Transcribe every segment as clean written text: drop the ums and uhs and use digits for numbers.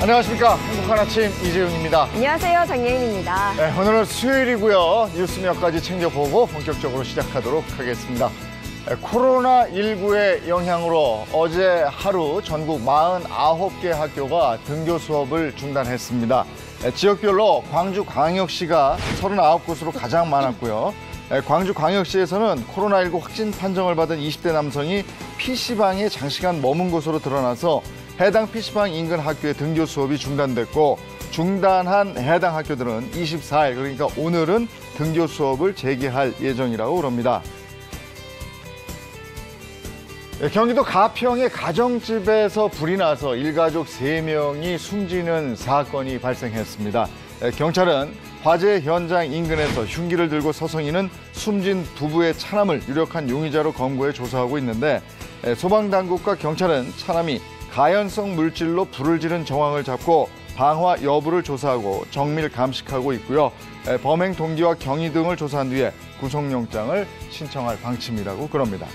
안녕하십니까. 행복한 아침 이재용입니다. 안녕하세요. 장예인입니다. 네, 오늘은 수요일이고요. 뉴스 몇 가지 챙겨보고 본격적으로 시작하도록 하겠습니다. 코로나19의 영향으로 어제 하루 전국 49개 학교가 등교 수업을 중단했습니다. 지역별로 광주광역시가 39곳으로 가장 많았고요. 광주광역시에서는 코로나19 확진 판정을 받은 20대 남성이 PC방에 장시간 머문 것으로 드러나서 해당 PC방 인근 학교의 등교 수업이 중단됐고, 중단한 해당 학교들은 24일, 그러니까 오늘은 등교 수업을 재개할 예정이라고 그럽니다. 경기도 가평의 가정집에서 불이 나서 일가족 3명이 숨지는 사건이 발생했습니다. 경찰은 화재 현장 인근에서 흉기를 들고 서성이는 숨진 부부의 차남을 유력한 용의자로 검거해 조사하고 있는데, 소방당국과 경찰은 차남이 가연성 물질로 불을 지른 정황을 잡고 방화 여부를 조사하고 정밀 감식하고 있고요. 범행 동기와 경위 등을 조사한 뒤에 구속영장을 신청할 방침이라고 그럽니다.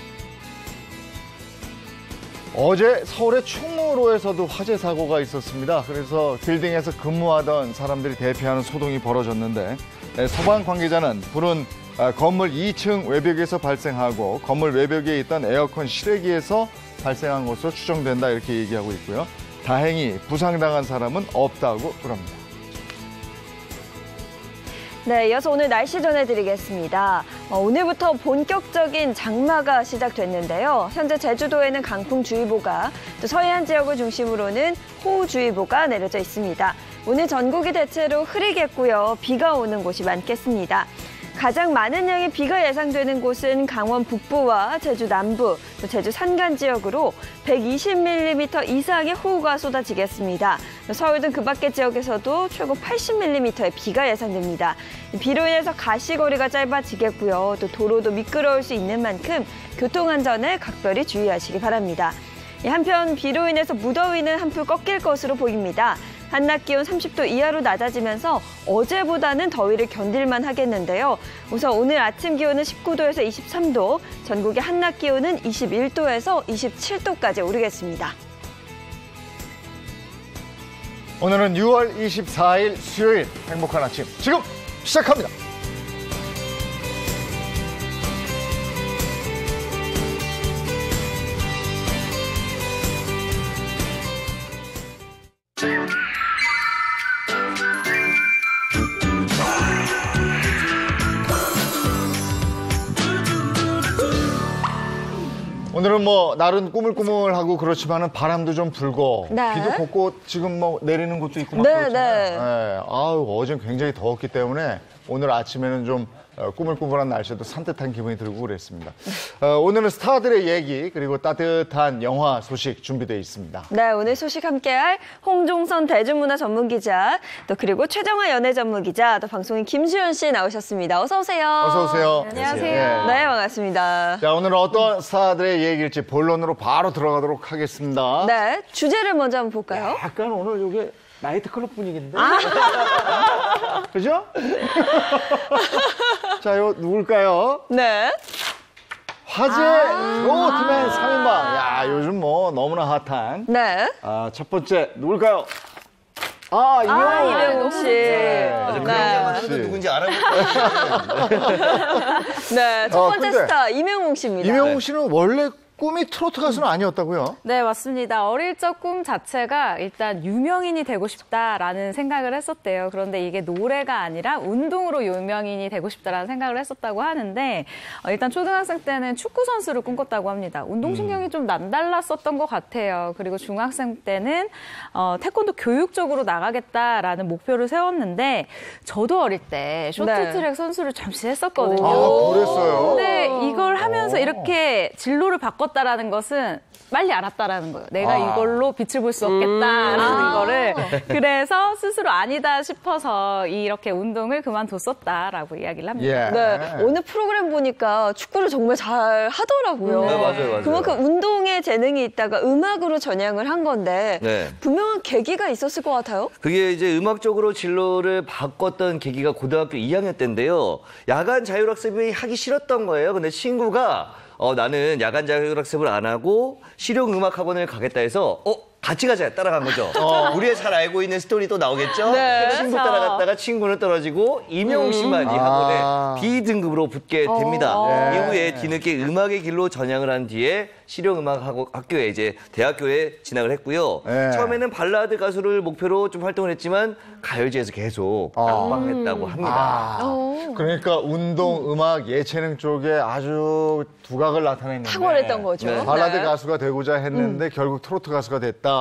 어제 서울의 충무로에서도 화재 사고가 있었습니다. 그래서 빌딩에서 근무하던 사람들이 대피하는 소동이 벌어졌는데, 소방 관계자는 불은 건물 2층 외벽에서 발생하고 건물 외벽에 있던 에어컨 실외기에서 발생한 것으로 추정된다, 이렇게 얘기하고 있고요. 다행히 부상당한 사람은 없다고 그럽니다. 네, 이어서 오늘 날씨 전해드리겠습니다. 오늘부터 본격적인 장마가 시작됐는데요. 현재 제주도에는 강풍주의보가, 또 서해안 지역을 중심으로는 호우주의보가 내려져 있습니다. 오늘 전국이 대체로 흐리겠고요. 비가 오는 곳이 많겠습니다. 가장 많은 양의 비가 예상되는 곳은 강원 북부와 제주 남부, 또 제주 산간 지역으로 120mm 이상의 호우가 쏟아지겠습니다. 서울 등 그 밖의 지역에서도 최고 80mm의 비가 예상됩니다. 비로 인해서 가시거리가 짧아지겠고요. 또 도로도 미끄러울 수 있는 만큼 교통안전에 각별히 주의하시기 바랍니다. 한편 비로 인해서 무더위는 한풀 꺾일 것으로 보입니다. 한낮 기온 30도 이하로 낮아지면서 어제보다는 더위를 견딜만 하겠는데요. 우선 오늘 아침 기온은 19도에서 23도, 전국의 한낮 기온은 21도에서 27도까지 오르겠습니다. 오늘은 6월 24일 수요일, 행복한 아침 지금 시작합니다. 오늘은 뭐 날은 꾸물꾸물하고 그렇지만은 바람도 좀 불고, 네. 비도 곳곳 지금 뭐 내리는 곳도 있고 막 네, 그렇잖아요. 네. 네. 아우, 어제는 굉장히 더웠기 때문에 오늘 아침에는 좀 꾸물꾸물한 날씨도 산뜻한 기분이 들고 그랬습니다. 오늘은 스타들의 얘기, 그리고 따뜻한 영화 소식 준비되어 있습니다. 네, 오늘 소식 함께할 홍종선 대중문화 전문기자, 또 그리고 최정화 연예 전문기자, 또 방송인 김수현 씨 나오셨습니다. 어서 오세요. 어서 오세요. 안녕하세요. 네, 반갑습니다. 자, 오늘은 어떤 스타들의 얘기일지 본론으로 바로 들어가도록 하겠습니다. 네, 주제를 먼저 한번 볼까요? 약간 오늘 이게 나이트클럽 분위기인데? 그죠? 자, 요 누굴까요? 네. 화제 로드맨 3인방. 야, 요즘 뭐 너무나 핫한. 네. 첫 번째 누굴까요? 이명웅 씨. 네. 씨. 누군지 알아볼 거예요. 네, 첫 번째 스타 이명웅 씨입니다. 이명웅 씨는 원래 꿈이 트로트 가수는 아니었다고요? 네, 맞습니다. 어릴 적 꿈 자체가 일단 유명인이 되고 싶다라는 생각을 했었대요. 그런데 이게 노래가 아니라 운동으로 유명인이 되고 싶다라는 생각을 했었다고 하는데, 일단 초등학생 때는 축구 선수를 꿈꿨다고 합니다. 운동신경이 좀 남달랐었던 것 같아요. 그리고 중학생 때는 태권도 교육 쪽으로 나가겠다라는 목표를 세웠는데, 저도 어릴 때 쇼트트랙 선수를 잠시 했었거든요. 그랬어요? 근데 이걸 하면서 이렇게 진로를 바꿨 바꿨다라는 것은 빨리 알았다라는 거예요. 내가 이걸로 빛을 볼 수 없겠다라는 거를. 그래서 스스로 아니다 싶어서 이렇게 운동을 그만뒀었다라고 이야기를 합니다. 예. 네, 오늘 프로그램 보니까 축구를 정말 잘 하더라고요. 네, 맞아요. 그만큼 운동에 재능이 있다가 음악으로 전향을 한 건데 네. 분명한 계기가 있었을 것 같아요. 그게 이제 음악적으로 진로를 바꿨던 계기가 고등학교 2학년 때인데요. 야간 자율학습이 하기 싫었던 거예요. 근데 친구가 나는 야간 자율학습을 안 하고 실용음악학원을 가겠다 해서 같이 가자 따라간 거죠. 우리가 잘 알고 있는 스토리 또 나오겠죠. 네. 친구 그렇죠. 따라갔다가 친구는 떨어지고 이명웅 씨만 이 학원에 B등급으로 붙게 됩니다. 이후에 뒤늦게 음악의 길로 전향을 한 뒤에 실용음악학교에 이제 대학교에 진학을 했고요. 네. 처음에는 발라드 가수를 목표로 좀 활동을 했지만 가요제에서 계속 깜방했다고 합니다. 그러니까 운동, 음악, 예체능 쪽에 아주 두각을 나타냈는데 탁월했던 거죠. 네. 발라드 가수가 되고자 했는데 결국 트로트 가수가 됐다.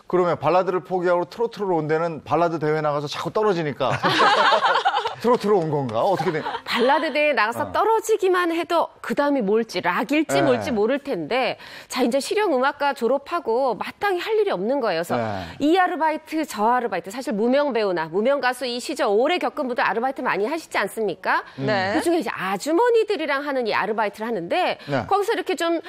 그러면 발라드를 포기하고 트로트로 온 데는 발라드 대회 나가서 자꾸 떨어지니까 트로트로 온 건가? 어떻게 돼? 발라드 대회에 나가서 떨어지기만 해도 그 다음이 뭘지 락일지 네. 뭘지 모를 텐데 자 이제 실용음악과 졸업하고 마땅히 할 일이 없는 거예요. 그래서 네. 이 아르바이트 저 아르바이트 사실 무명 배우나 무명 가수 이 시절 오래 겪은 분들 아르바이트 많이 하시지 않습니까? 네. 그중에 이제 아주머니들이랑 하는 이 아르바이트를 하는데 네. 거기서 이렇게 좀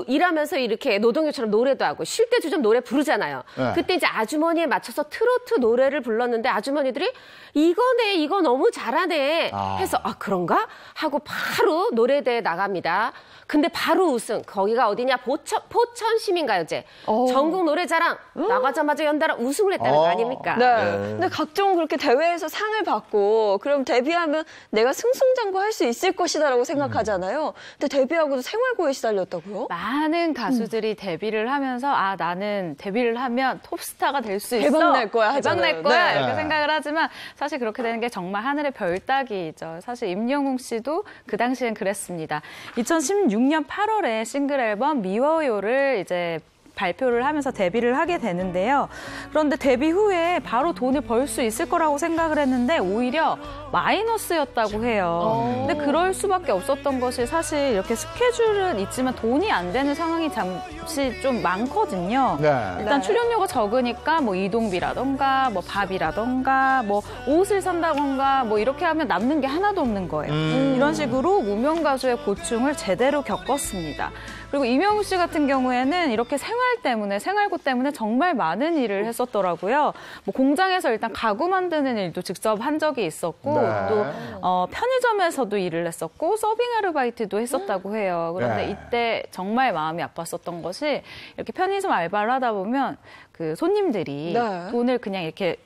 일하면서 이렇게 노동요처럼 노래도 하고 쉴 때도 좀 노래 부르잖아요. 네. 그때 이제 아주머니에 맞춰서 트로트 노래를 불렀는데 아주머니들이 이거네 이거 너무 잘하네 해서 그런가 하고 바로 노래대회 나갑니다. 근데 바로 우승. 거기가 어디냐? 포천 시민가요제. 전국 노래자랑 나가자마자 연달아 우승을 했다는 거 아닙니까? 네. 근데 각종 그렇게 대회에서 상을 받고 그럼 데뷔하면 내가 승승장구할 수 있을 것이다라고 생각하잖아요. 근데 데뷔하고도 생활고에 시달렸다고요? 많은 가수들이 데뷔를 하면서 나는 데뷔를 하면 톱스타가 될 수 있어. 대박 날 거야 대박 하잖아요. 날 거야. 네. 이렇게 생각을 하지만 사실 그렇게 되는 게 정말 하늘의 별 따기죠. 사실 임영웅 씨도 그 당시엔 그랬습니다. 2016년 8월에 싱글 앨범 미워요를 이제 발표를 하면서 데뷔를 하게 되는데요. 그런데 데뷔 후에 바로 돈을 벌 수 있을 거라고 생각을 했는데 오히려 마이너스였다고 해요. 근데 그럴 수밖에 없었던 것이 사실 이렇게 스케줄은 있지만 돈이 안 되는 상황이 잠시 좀 많거든요. 네. 일단 출연료가 적으니까 뭐 이동비라던가 뭐 밥이라던가 뭐 옷을 산다던가 뭐 이렇게 하면 남는 게 하나도 없는 거예요. 이런 식으로 무명 가수의 고충을 제대로 겪었습니다. 그리고 이명웅 씨 같은 경우에는 이렇게 생활고 때문에 정말 많은 일을 했었더라고요. 뭐 공장에서 일단 가구 만드는 일도 직접 한 적이 있었고 네. 또 편의점에서도 일을 했었고 서빙 아르바이트도 했었다고 해요. 그런데 네. 이때 정말 마음이 아팠었던 것이 이렇게 편의점 알바를 하다 보면 그 손님들이 네. 돈을 그냥 이렇게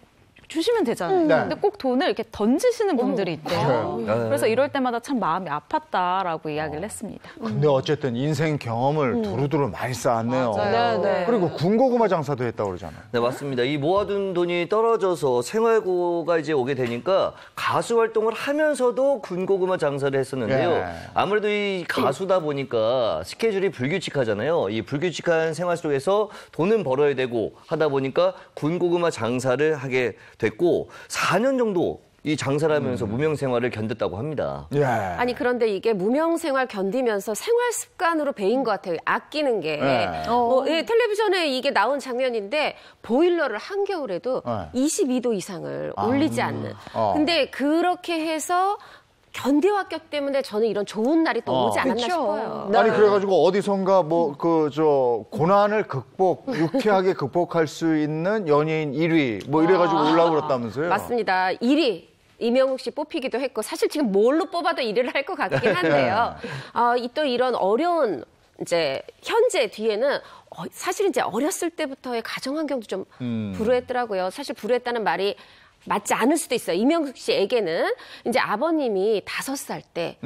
주시면 되잖아요. 네. 근데 꼭 돈을 이렇게 던지시는 분들이 있대요. 맞아요. 그래서 이럴 때마다 참 마음이 아팠다라고 이야기를 했습니다. 근데 어쨌든 인생 경험을 두루두루 많이 쌓았네요. 네, 네. 그리고 군고구마 장사도 했다고 그러잖아요. 네, 맞습니다. 이 모아둔 돈이 떨어져서 생활고가 이제 오게 되니까 가수 활동을 하면서도 군고구마 장사를 했었는데요. 예. 아무래도 이 가수다 보니까 스케줄이 불규칙하잖아요. 이 불규칙한 생활 속에서 돈은 벌어야 되고 하다 보니까 군고구마 장사를 하게 됐고 4년 정도 이 장사를 하면서 무명 생활을 견뎠다고 합니다. 예. 아니 그런데 이게 무명 생활 견디면서 생활 습관으로 배인 것 같아요. 아끼는 게. 네. 예, 텔레비전에 이게 나온 장면인데 보일러를 한겨울에도 네. 22도 이상을 올리지 않는. 어. 근데 그렇게 해서 견뎌왔기 때문에 저는 이런 좋은 날이 또 오지 않았나 그쵸. 싶어요. 네. 아니 그래가지고 어디선가 뭐 고난을 유쾌하게 극복할 수 있는 연예인 1위 뭐 이래가지고 올라오랬다면서요? 맞습니다. 1위. 이명웅 씨 뽑히기도 했고 사실 지금 뭘로 뽑아도 1위를 할 것 같긴 한데요. 또 이런 어려운 이제 현재 뒤에는 사실 이제 어렸을 때부터의 가정 환경도 좀 불우했더라고요. 사실 불우했다는 말이 맞지 않을 수도 있어요. 이명웅 씨에게는 이제 아버님이 5살 때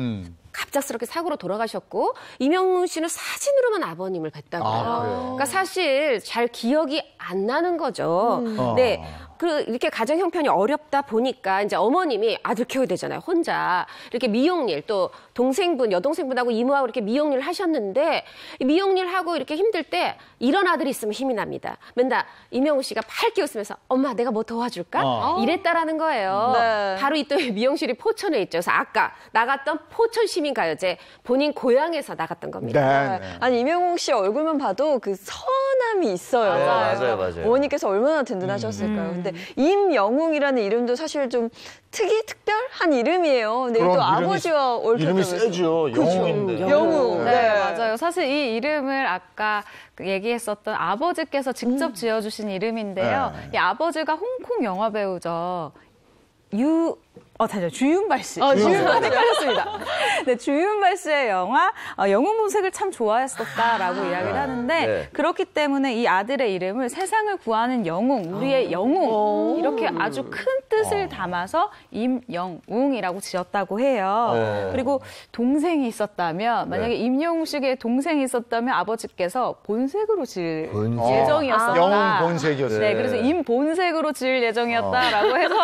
갑작스럽게 사고로 돌아가셨고 이명웅 씨는 사진으로만 아버님을 뵀다고 해요. 그래요? 그러니까 사실 잘 기억이 안 나는 거죠. 네. 이렇게 가정 형편이 어렵다 보니까 이제 어머님이 아들 키워야 되잖아요. 혼자 이렇게 미용일 또 여동생분하고 이모하고 이렇게 미용일 하셨는데 미용일 하고 이렇게 힘들 때 이런 아들이 있으면 힘이 납니다. 맨날 이명웅 씨가 밝게 웃으면서 엄마 내가 뭐 도와줄까? 이랬다라는 거예요. 네. 바로 이 또 미용실이 포천에 있죠. 그래서 아까 나갔던 포천 시민가요제 본인 고향에서 나갔던 겁니다. 네. 네. 아니 이명웅 씨 얼굴만 봐도 그 선함이 있어요. 네, 맞아요. 어머니께서 얼마나 든든하셨을까요. 근데 임영웅이라는 이름도 사실 좀 특별한 이름이에요. 근데 그럼 또 이름이- 아버지와 얽혔다고 이름이 해서. 세죠. 영웅인데. 영웅. 네, 맞아요. 사실 이 이름을 아까 얘기했었던 아버지께서 직접 지어주신 이름인데요. 네. 이 아버지가 홍콩 영화 배우죠. 주윤발 씨. 주윤발 씨. 헷갈렸습니다. 네, 주윤발 씨의 영화 영웅본색을 참 좋아했었다라고 이야기를 하는데 네. 그렇기 때문에 이 아들의 이름을 세상을 구하는 영웅, 우리의 영웅 이렇게 아주 큰 뜻을 담아서 임영웅이라고 지었다고 해요. 네. 그리고 동생이 있었다면 만약에 임영웅 씨에게 동생이 있었다면 아버지께서 본색으로 지을 예정이었었다. 영웅 본색이었어요. 네, 그래서 임본색으로 지을 예정이었다라고 해서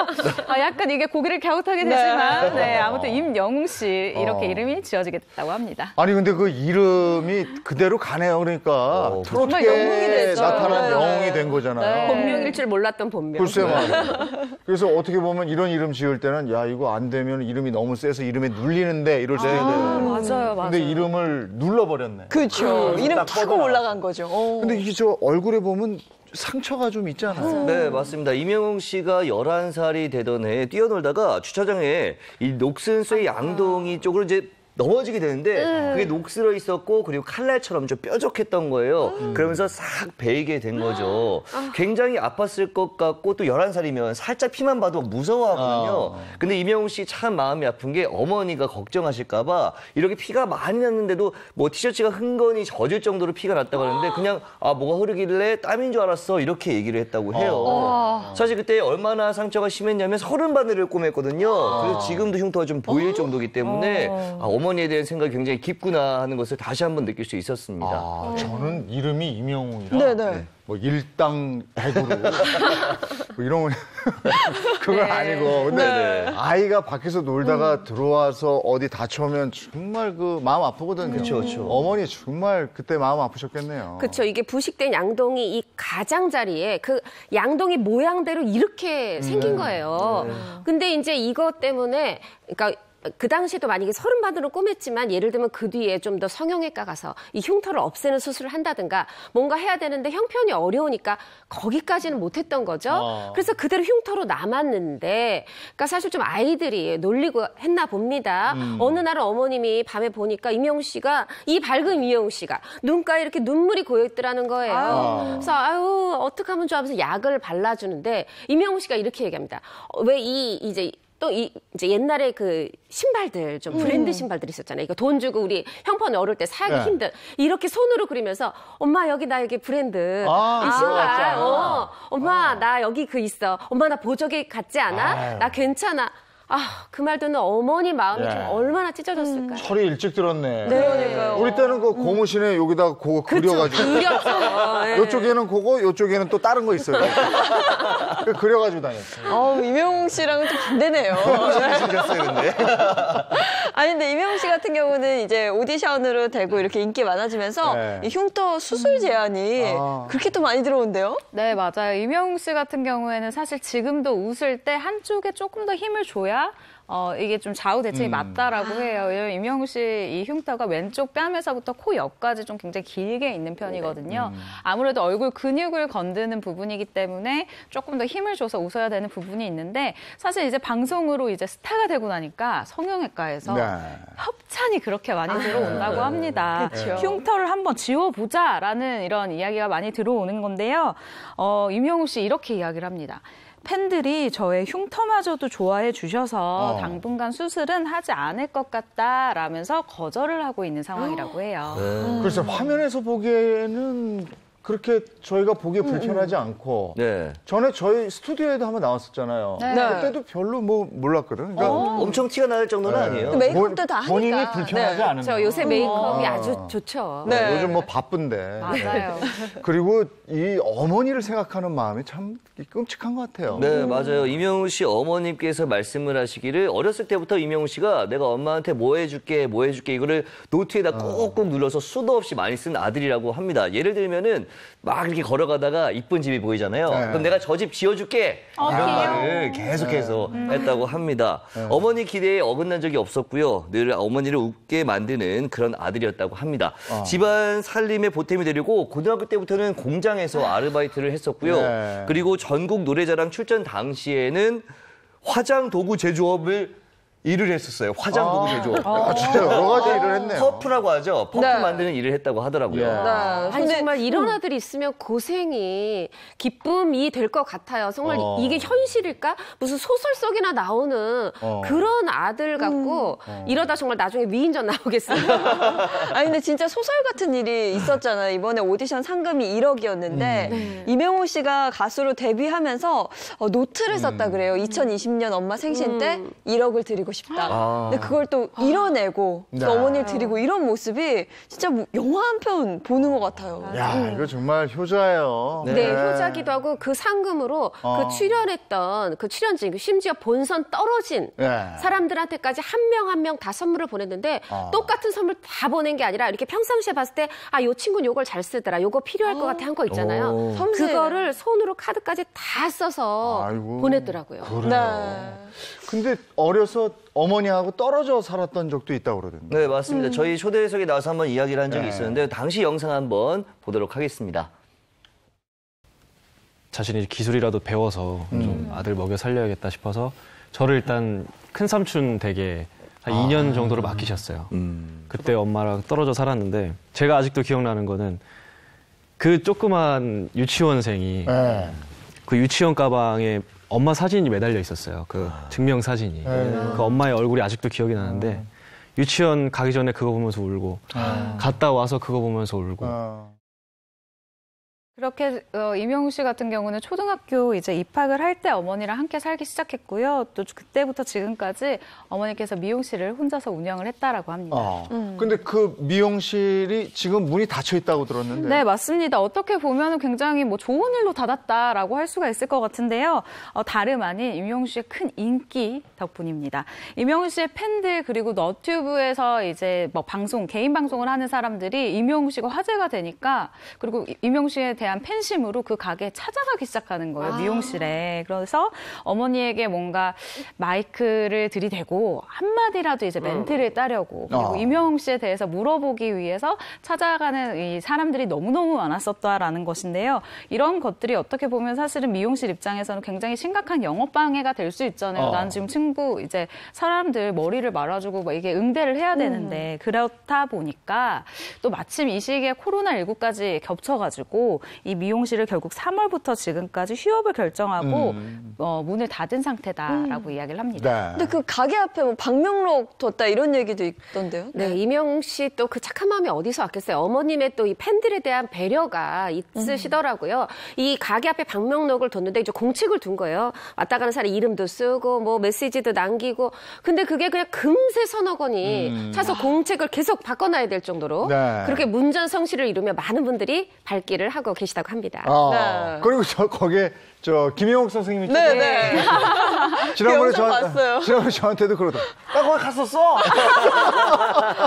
약간 이게 고개를 갸웃하게 되지만 아무튼 임영웅 씨 이렇게 이름이 지어지게 됐다고 합니다. 아니 근데 그 이름이 그대로 가네요. 그러니까 정말 영웅이 트로트계에 됐죠. 나타난 네. 영웅이 된 거잖아요. 네. 본명일 줄 몰랐던 본명. 글쎄 말이야. 그래서 어떻게 보면 이런 이름 지을 때는 야 이거 안 되면 이름이 너무 세서 이름에 눌리는데 이럴 수도 있는데 맞아요. 근데 이름을 눌러버렸네. 그렇죠. 이름 딱 타고 뻗어나. 올라간 거죠. 근데 이게 저 얼굴에 보면 상처가 좀 있잖아요. 네, 맞습니다. 임영웅 씨가 11살이 되던 해에 뛰어놀다가 주차장에 이 녹슨스의 양동이 쪽으로 이제 넘어지게 되는데 그게 녹슬어 있었고 그리고 칼날처럼 좀 뾰족했던 거예요. 그러면서 싹 베이게 된 거죠. 굉장히 아팠을 것 같고 또 11살이면 살짝 피만 봐도 무서워하거든요. 근데 임영웅 씨 참 마음이 아픈 게 어머니가 걱정하실까 봐 이렇게 피가 많이 났는데도 뭐 티셔츠가 흥건히 젖을 정도로 피가 났다고 하는데 그냥 뭐가 흐르길래 땀인 줄 알았어 이렇게 얘기를 했다고 해요. 사실 그때 얼마나 상처가 심했냐면 30바늘을 꼬맸거든요. 그래서 지금도 흉터가 좀 보일 정도이기 때문에 어머니에 대한 생각이 굉장히 깊구나 하는 것을 다시 한번 느낄 수 있었습니다. 저는 이름이 임영웅이라 네네. 뭐 일당 백으로 뭐 이런 건 그건 아니고 근데 아이가 밖에서 놀다가 들어와서 어디 다쳐오면 정말 그 마음 아프거든요. 그쵸. 어머니 정말 그때 마음 아프셨겠네요. 그렇죠. 이게 부식된 양동이 이 가장자리에 그 양동이 모양대로 이렇게 생긴 거예요. 근데 이제 이것 때문에 그러니까 그 당시에도 만약에 30바늘로 꼬맸지만 예를 들면 그 뒤에 좀 더 성형외과 가서 이 흉터를 없애는 수술을 한다든가 뭔가 해야 되는데 형편이 어려우니까 거기까지는 못했던 거죠. 그래서 그대로 흉터로 남았는데 그러니까 사실 좀 아이들이 놀리고 했나 봅니다. 어느 날은 어머님이 밤에 보니까 임영웅 씨가 이 밝은 임영웅 씨가 눈가에 이렇게 눈물이 고여있더라는 거예요. 그래서 아유 어떡하면 좋아 하면서 약을 발라주는데 임영웅 씨가 이렇게 얘기합니다. 왜 이제 옛날에 그 신발들 좀 브랜드 신발들 있었잖아요. 이거 돈 주고 우리 형편이 어릴 때 사기 네. 힘든 이렇게 손으로 그리면서 엄마 여기 나 여기 브랜드 이 신발 맞아. 엄마 나 여기 그 있어 엄마 나 보조개 같지 않아? 나 괜찮아. 그 말 듣는 어머니 마음이 좀 얼마나 찢어졌을까요? 철이 일찍 들었네. 그러니까요. 우리 때는 그 고무신에 여기다가 그거 그려가지고 그렸죠. 이쪽에는 그거, 이쪽에는 또 다른 거 있어요. 그려가지고 다녔어요. 임영웅 씨랑은 좀 반대네요. 생겼어요, 근데. 아니 근데 임영웅 씨 같은 경우는 이제 오디션으로 되고 이렇게 인기 많아지면서 네. 이 흉터 수술 제한이 그렇게 또 많이 들어온대요. 네, 맞아요. 임영웅 씨 같은 경우에는 사실 지금도 웃을 때 한쪽에 조금 더 힘을 줘야 이게 좀 좌우 대칭이 맞다라고 해요. 왜냐면 임영웅 씨 이 흉터가 왼쪽 뺨에서부터 코 옆까지 좀 굉장히 길게 있는 편이거든요. 아무래도 얼굴 근육을 건드는 부분이기 때문에 조금 더 힘을 줘서 웃어야 되는 부분이 있는데 사실 이제 방송으로 이제 스타가 되고 나니까 성형외과에서 네. 협찬이 그렇게 많이 들어온다고 합니다. 흉터를 한번 지워보자라는 이런 이야기가 많이 들어오는 건데요. 임영웅 씨 이렇게 이야기를 합니다. 팬들이 저의 흉터마저도 좋아해 주셔서 당분간 수술은 하지 않을 것 같다라면서 거절을 하고 있는 상황이라고 해요. 글쎄 화면에서 보기에는 그렇게 저희가 보기에 불편하지 않고 네. 전에 저희 스튜디오에도 한번 나왔었잖아요. 네. 그때도 별로 뭐 몰랐거든. 그러니까 엄청 티가 날 정도는 아니에요. 메이크업도 다 하니까. 본인이 불편하지 않은 저 요새 메이크업이 아주 좋죠. 네. 요즘 뭐 바쁜데. 맞아요. 그리고 이 어머니를 생각하는 마음이 참 끔찍한 것 같아요. 네, 맞아요. 임영웅 씨 어머님께서 말씀을 하시기를 어렸을 때부터 임영웅 씨가 내가 엄마한테 뭐 해줄게 이거를 노트에다 꾹꾹 눌러서 수도 없이 많이 쓴 아들이라고 합니다. 예를 들면은 막 이렇게 걸어가다가 이쁜 집이 보이잖아요. 네. 그럼 내가 저 집 지어줄게. 이런 말을 계속해서 했다고 합니다. 어머니 기대에 어긋난 적이 없었고요. 늘 어머니를 웃게 만드는 그런 아들이었다고 합니다. 집안 살림에 보탬이 되려고 고등학교 때부터는 공장에서 아르바이트를 했었고요. 네. 그리고 전국 노래자랑 출전 당시에는 화장 도구 제조업을 일을 했었어요. 화장 도구 제조업. 진짜 여러 가지 일을 했네요. 퍼프라고 하죠. 퍼프 네. 만드는 일을 했다고 하더라고요. 예. 아니 정말 이런 아들이 있으면 고생이 기쁨이 될 것 같아요. 정말 이게 현실일까? 무슨 소설 속이나 나오는 그런 아들 같고 이러다 정말 나중에 위인전 나오겠어요. 아니 근데 진짜 소설 같은 일이 있었잖아요. 이번에 오디션 상금이 1억이었는데 이명호 씨가 가수로 데뷔하면서 노트를 썼다 그래요. 2020년 엄마 생신 때 1억을 드리고 싶다. 근데 그걸 또 이뤄내고 네. 또 어머니를 드리고 이런 모습이 진짜 뭐 영화 한 편 보는 것 같아요. 야, 이거 정말 효자예요. 네, 효자기도 하고 그 상금으로 그 출연했던 그 출연진, 심지어 본선 떨어진 네. 사람들한테까지 한 명 한 명 다 선물을 보냈는데 똑같은 선물 다 보낸 게 아니라 이렇게 평상시에 봤을 때 요 친구는 요걸 잘 쓰더라. 요거 필요할 것 같아 한 거 있잖아요. 섬세해요. 그거를 손으로 카드까지 다 써서 아이고. 보냈더라고요. 네. 근데 어려서 어머니하고 떨어져 살았던 적도 있다고 그러던데. 네, 맞습니다. 저희 초대석에 나와서 한번 이야기를 한 적이 있었는데 당시 영상 한번 보도록 하겠습니다. 자신이 기술이라도 배워서 좀 아들 먹여 살려야겠다 싶어서 저를 일단 큰 삼촌 댁에 한 2년 정도를 맡기셨어요. 그때 엄마랑 떨어져 살았는데 제가 아직도 기억나는 거는 그 조그만 유치원생이 네. 그 유치원 가방에 엄마 사진이 매달려 있었어요. 그 증명 사진이. 그 엄마의 얼굴이 아직도 기억이 나는데 유치원 가기 전에 그거 보면서 울고 갔다 와서 그거 보면서 울고 그렇게 이명우 씨 같은 경우는 초등학교 이제 입학을 할 때 어머니랑 함께 살기 시작했고요. 또 그때부터 지금까지 어머니께서 미용실을 혼자서 운영을 했다라고 합니다. 근데 그 미용실이 지금 문이 닫혀 있다고 들었는데. 네, 맞습니다. 어떻게 보면 굉장히 뭐 좋은 일로 닫았다라고 할 수가 있을 것 같은데요. 다름 아닌 임영웅 씨의 큰 인기 덕분입니다. 임영웅 씨의 팬들 그리고 너튜브에서 이제 뭐 개인 방송을 하는 사람들이 임영웅 씨가 화제가 되니까 그리고 임영웅 씨에 대한 팬심으로 그 가게에 찾아가기 시작하는 거예요. 미용실에. 그래서 어머니에게 뭔가 마이크를 들이대고 한마디라도 이제 멘트를 따려고 그리고 임영웅 씨에 대해서 물어보기 위해서 찾아가는 이 사람들이 너무너무 많았었다라는 것인데요. 이런 것들이 어떻게 보면 사실은 미용실 입장에서는 굉장히 심각한 영업방해가 될 수 있잖아요. 난 지금 친구 이제 사람들 머리를 말아주고 뭐 이게 응대를 해야 되는데 그렇다 보니까 또 마침 이 시기에 코로나19까지 겹쳐가지고 이 미용실을 결국 3월부터 지금까지 휴업을 결정하고 문을 닫은 상태다라고 이야기를 합니다. 네. 근데 그 가게 앞에 뭐 방명록 뒀다 이런 얘기도 있던데요. 네, 임영웅 씨 또 그 착한 마음이 어디서 왔겠어요. 어머님의 또 이 팬들에 대한 배려가 있으시더라고요. 이 가게 앞에 방명록을 뒀는데 이제 공책을 둔 거예요. 왔다 가는 사람 이름도 쓰고 뭐 메시지도 남기고. 근데 그게 그냥 금세 서너 권이 차서 공책을 계속 바꿔놔야 될 정도로 네. 그렇게 문전성시를 이루며 많은 분들이 발길을 하고 계시다고 합니다. 네. 그리고 거기에 김영옥 선생님이 네. 지난번에 그 영상 봤어요. 지난번에 저한테도 그러더라고요. 나 거기 갔었어.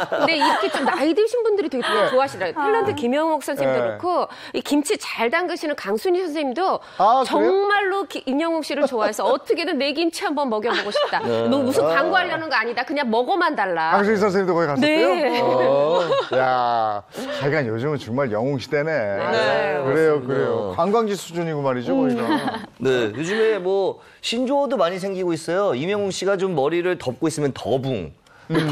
근데 이렇게 좀 나이 드신 분들이 되게 좋아하시더라고요. 탤런트 김영옥 선생님도 네. 그렇고 이 김치 잘 담그시는 강순희 선생님도 아, 그래요? 정말로 임영옥 씨를 좋아해서 어떻게든 내 김치 한번 먹여보고 싶다. 너 무슨 광고하려는 거 아니다. 그냥 먹어만 달라. 강수희 선생님도 거기 갔었대요? 네. 야, 하여간 요즘은 정말 영웅 시대네. 맞아요. 그래요. 관광지 수준이고 말이죠, 거기가. 네, 요즘에 뭐 신조어도 많이 생기고 있어요. 이명웅 씨가 좀 머리를 덮고 있으면 더붕.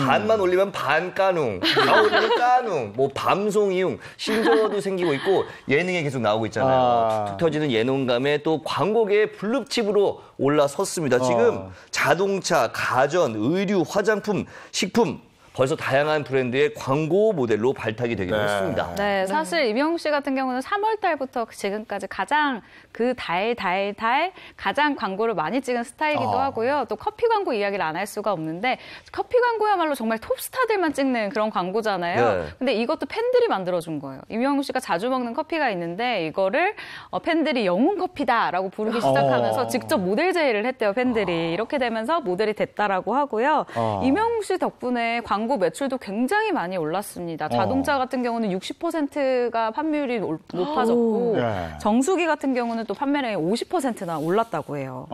반만 올리면 반까누, 다 올리면 까누, 뭐 밤송이웅, 신조어도 생기고 있고 예능에 계속 나오고 있잖아요. 툭툭 터지는 예능감에 또 광고계의 블루칩으로 올라섰습니다. 지금 자동차, 가전, 의류, 화장품, 식품 벌써 다양한 브랜드의 광고 모델로 발탁이 되기도 했습니다. 네, 사실 임영웅 씨 같은 경우는 3월 달부터 지금까지 가장 그 달 가장 광고를 많이 찍은 스타이기도 하고요. 또 커피 광고 이야기를 안 할 수가 없는데 커피 광고야말로 정말 톱스타들만 찍는 그런 광고잖아요. 네. 근데 이것도 팬들이 만들어준 거예요. 임영웅 씨가 자주 먹는 커피가 있는데 이거를 팬들이 영웅 커피다라고 부르기 시작하면서 직접 모델 제의를 했대요, 팬들이. 이렇게 되면서 모델이 됐다라고 하고요. 임영웅 씨 덕분에 광고 광고 매출도 굉장히 많이 올랐습니다. 자동차 같은 경우는 60%가 판매율이 높아졌고 네. 정수기 같은 경우는 또 판매량이 50%나 올랐다고 해요.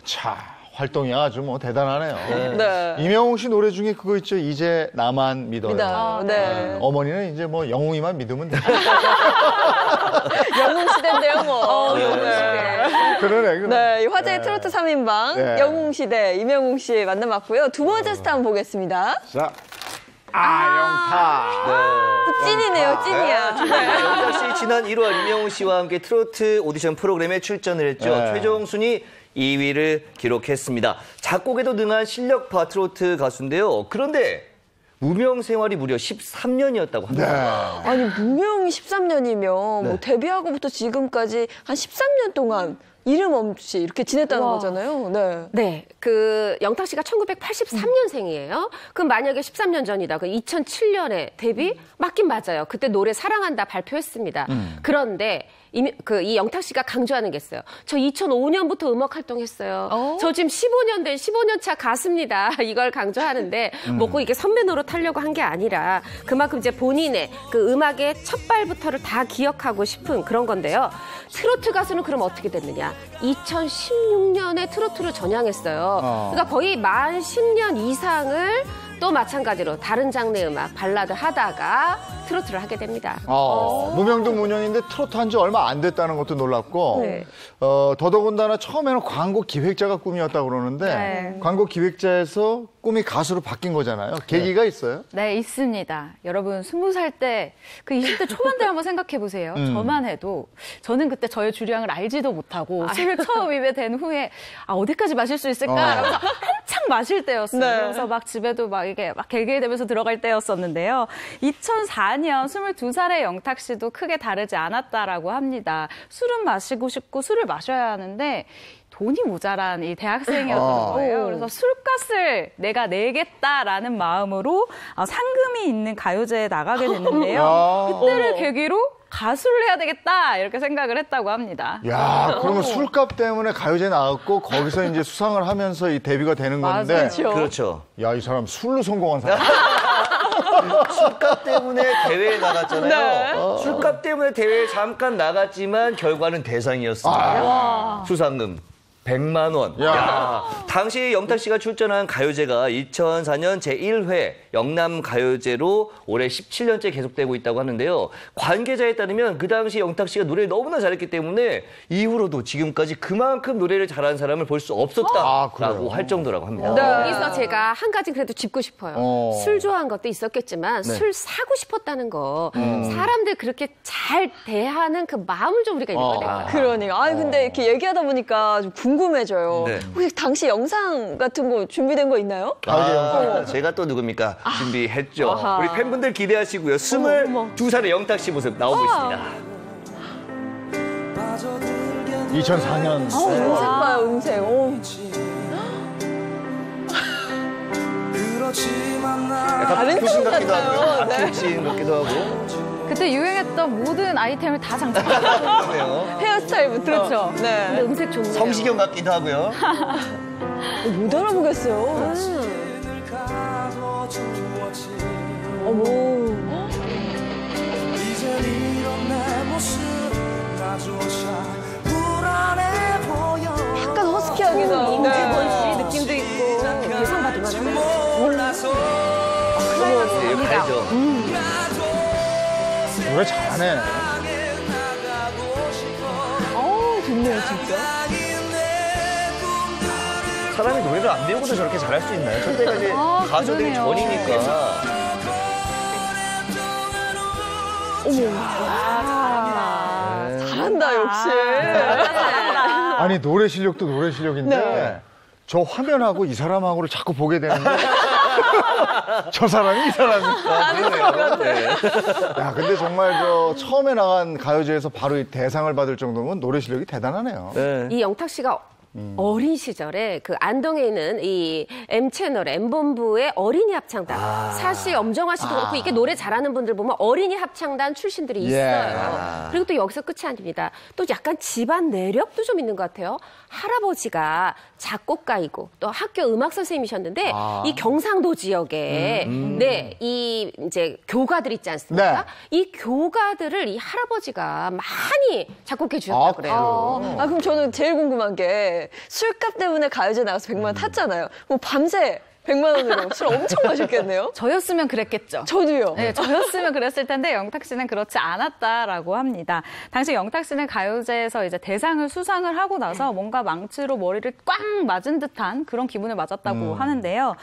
자. 활동이 아주 뭐 대단하네요. 네. 임영웅 씨 노래 중에 그거 있죠. 이제 나만 믿어요. 네. 어머니는 이제 뭐 영웅이만 믿으면 돼. 영웅 시대인데요, 뭐. 영웅 시대. 그러네. 네, 이 화제의 트로트 3인방 네. 영웅 시대 임영웅 씨 만나봤고요. 두 번째 스타 한번 보겠습니다. 자, 영탁. 찐이네요, 찐이야. 영탁 씨 지난 1월 임영웅 씨와 함께 트로트 오디션 프로그램에 출전을 했죠. 네. 최종 순위 2위를 기록했습니다. 작곡에도 능한 실력파 트로트 가수인데요. 그런데 무명 생활이 무려 13년이었다고 합니다. 아니, 무명이 13년이면 네. 뭐 데뷔하고부터 지금까지 한 13년 동안 이름 없이 이렇게 지냈다는 거잖아요. 네. 네, 그 영탁 씨가 1983년생이에요. 그럼 만약에 13년 전이다. 그 2007년에 데뷔 맞긴 맞아요. 그때 노래 사랑한다 발표했습니다. 그런데 이 영탁 씨가 강조하는 게 있어요. 저 2005년부터 음악 활동했어요. 저 지금 15년 된 15년 차 가수입니다. 이걸 강조하는데 뭐 이게 선배 노릇하려고 한 게 아니라 그만큼 이제 본인의 그 음악의 첫 발부터를 다 기억하고 싶은 그런 건데요. 트로트 가수는 그럼 어떻게 됐느냐? 2016년에 트로트를 전향했어요. 그러니까 거의 만 10년 이상을 또 마찬가지로 다른 장르 음악, 발라드 하다가 트로트를 하게 됩니다. 무명도 무명인데 트로트 한 지 얼마 안 됐다는 것도 놀랍고 네. 더더군다나 처음에는 광고 기획자가 꿈이었다고 그러는데 네. 광고 기획자에서 꿈이 가수로 바뀐 거잖아요. 계기가 있어요? 네, 있습니다. 여러분, 20살 때, 그 20대 초반 때 한번 생각해 보세요. 저만 해도, 저는 그때 저의 주량을 알지도 못하고, 술을 처음 입에 댄 후에, 어디까지 마실 수 있을까? 라면서 한창 마실 때였어요. 네. 그래서 막 집에도 막 이게 막 개개되면서 들어갈 때였었는데요. 2004년 22살의 영탁 씨도 크게 다르지 않았다라고 합니다. 술은 마시고 싶고 술을 마셔야 하는데, 돈이 모자란 이 대학생이었던 거예요. 그래서 술값을 내가 내겠다라는 마음으로 상금이 있는 가요제에 나가게 됐는데요. 그때를 계기로 가수를 해야 되겠다 이렇게 생각을 했다고 합니다. 야, 그러면 술값 때문에 가요제 나왔고 거기서 이제 수상을 하면서 이 데뷔가 되는 건데. 그렇죠. 야, 이 사람 술로 성공한 사람. 술값 때문에 대회에 나갔잖아요. 술값 때문에 대회에 잠깐 나갔지만 결과는 대상이었습니다. 수상금 100만 원. 야. 당시 영탁 씨가 출전한 가요제가 2004년 제1회 영남가요제로 올해 17년째 계속되고 있다고 하는데요. 관계자에 따르면 그 당시 영탁 씨가 노래를 너무나 잘했기 때문에 이후로도 지금까지 그만큼 노래를 잘하는 사람을 볼 수 없었다라고 할 정도라고 합니다. 여기서 제가 한 가지 그래도 짚고 싶어요. 술 좋아한 것도 있었겠지만 술 사고 싶었다는 거. 사람들 그렇게 잘 대하는 그 마음을 좀 우리가 읽어야 될까요? 그러니까. 근데 이렇게 얘기하다 보니까 좀 궁금해져요. 네. 혹시 당시 영상 같은 거 준비된 거 있나요? 제가 또 누굽니까? 준비했죠. 우리 팬분들 기대하시고요. 22살의 영탁 씨 모습 나오고 있습니다. 2004년. 음색 봐요, 음색. 약간 표신 같기도 같아요. 하고요. 네. 아키우친 같기도 하고. 그때 유행했던 모든 아이템을 다 장착했어요. 그러네요. 헤어스타일부터. 그렇죠. 네. 근데 음색 좋네요. 성시경 같기도 하고요. 못 알아보겠어요. 어머. 약간 허스키하기도 하고. 임재권 씨 느낌도 있고 예상 받을 만하네요. 네, 여기 가야죠. 노래 잘하네. 좋네요, 진짜. 사람이 노래를 안 배우고도 저렇게 잘할 수 있나요? 저때가 이제 가수 되기 그러네요. 전이니까. 잘한다, 역시. 아니, 노래 실력도 노래 실력인데 네. 저 화면하고 이 사람하고를 자꾸 보게 되는데 저 사람이 이 사람이. 그러네요. 네. 야, 근데 정말 저 처음에 나간 가요제에서 바로 이 대상을 받을 정도면 노래 실력이 대단하네요. 네. 이 영탁 씨가 어린 시절에 그 안동에 있는 이 M채널, M본부의 어린이 합창단. 사실 엄정화 씨도 그렇고 이게 노래 잘하는 분들 보면 어린이 합창단 출신들이 있어요. 그리고 또 여기서 끝이 아닙니다. 또 약간 집안 내력도 좀 있는 것 같아요. 할아버지가 작곡가이고 또 학교 음악 선생님이셨는데 이 경상도 지역에 네, 이 이제 교가들 있지 않습니까? 이 교가들을 이 할아버지가 많이 작곡해 주셨다고 그래요. 그럼 저는 제일 궁금한 게 술값 때문에 가요제 나가서 100만 원 탔잖아요. 뭐 밤새 100만 원으로 술 엄청 마셨겠네요? 저였으면 그랬겠죠. 저도요. 네, 저였으면 그랬을 텐데 영탁 씨는 그렇지 않았다라고 합니다. 당시 영탁 씨는 가요제에서 이제 대상을 수상을 하고 나서 뭔가 망치로 머리를 꽉 맞은 듯한 그런 기분을 맞았다고 하는데요.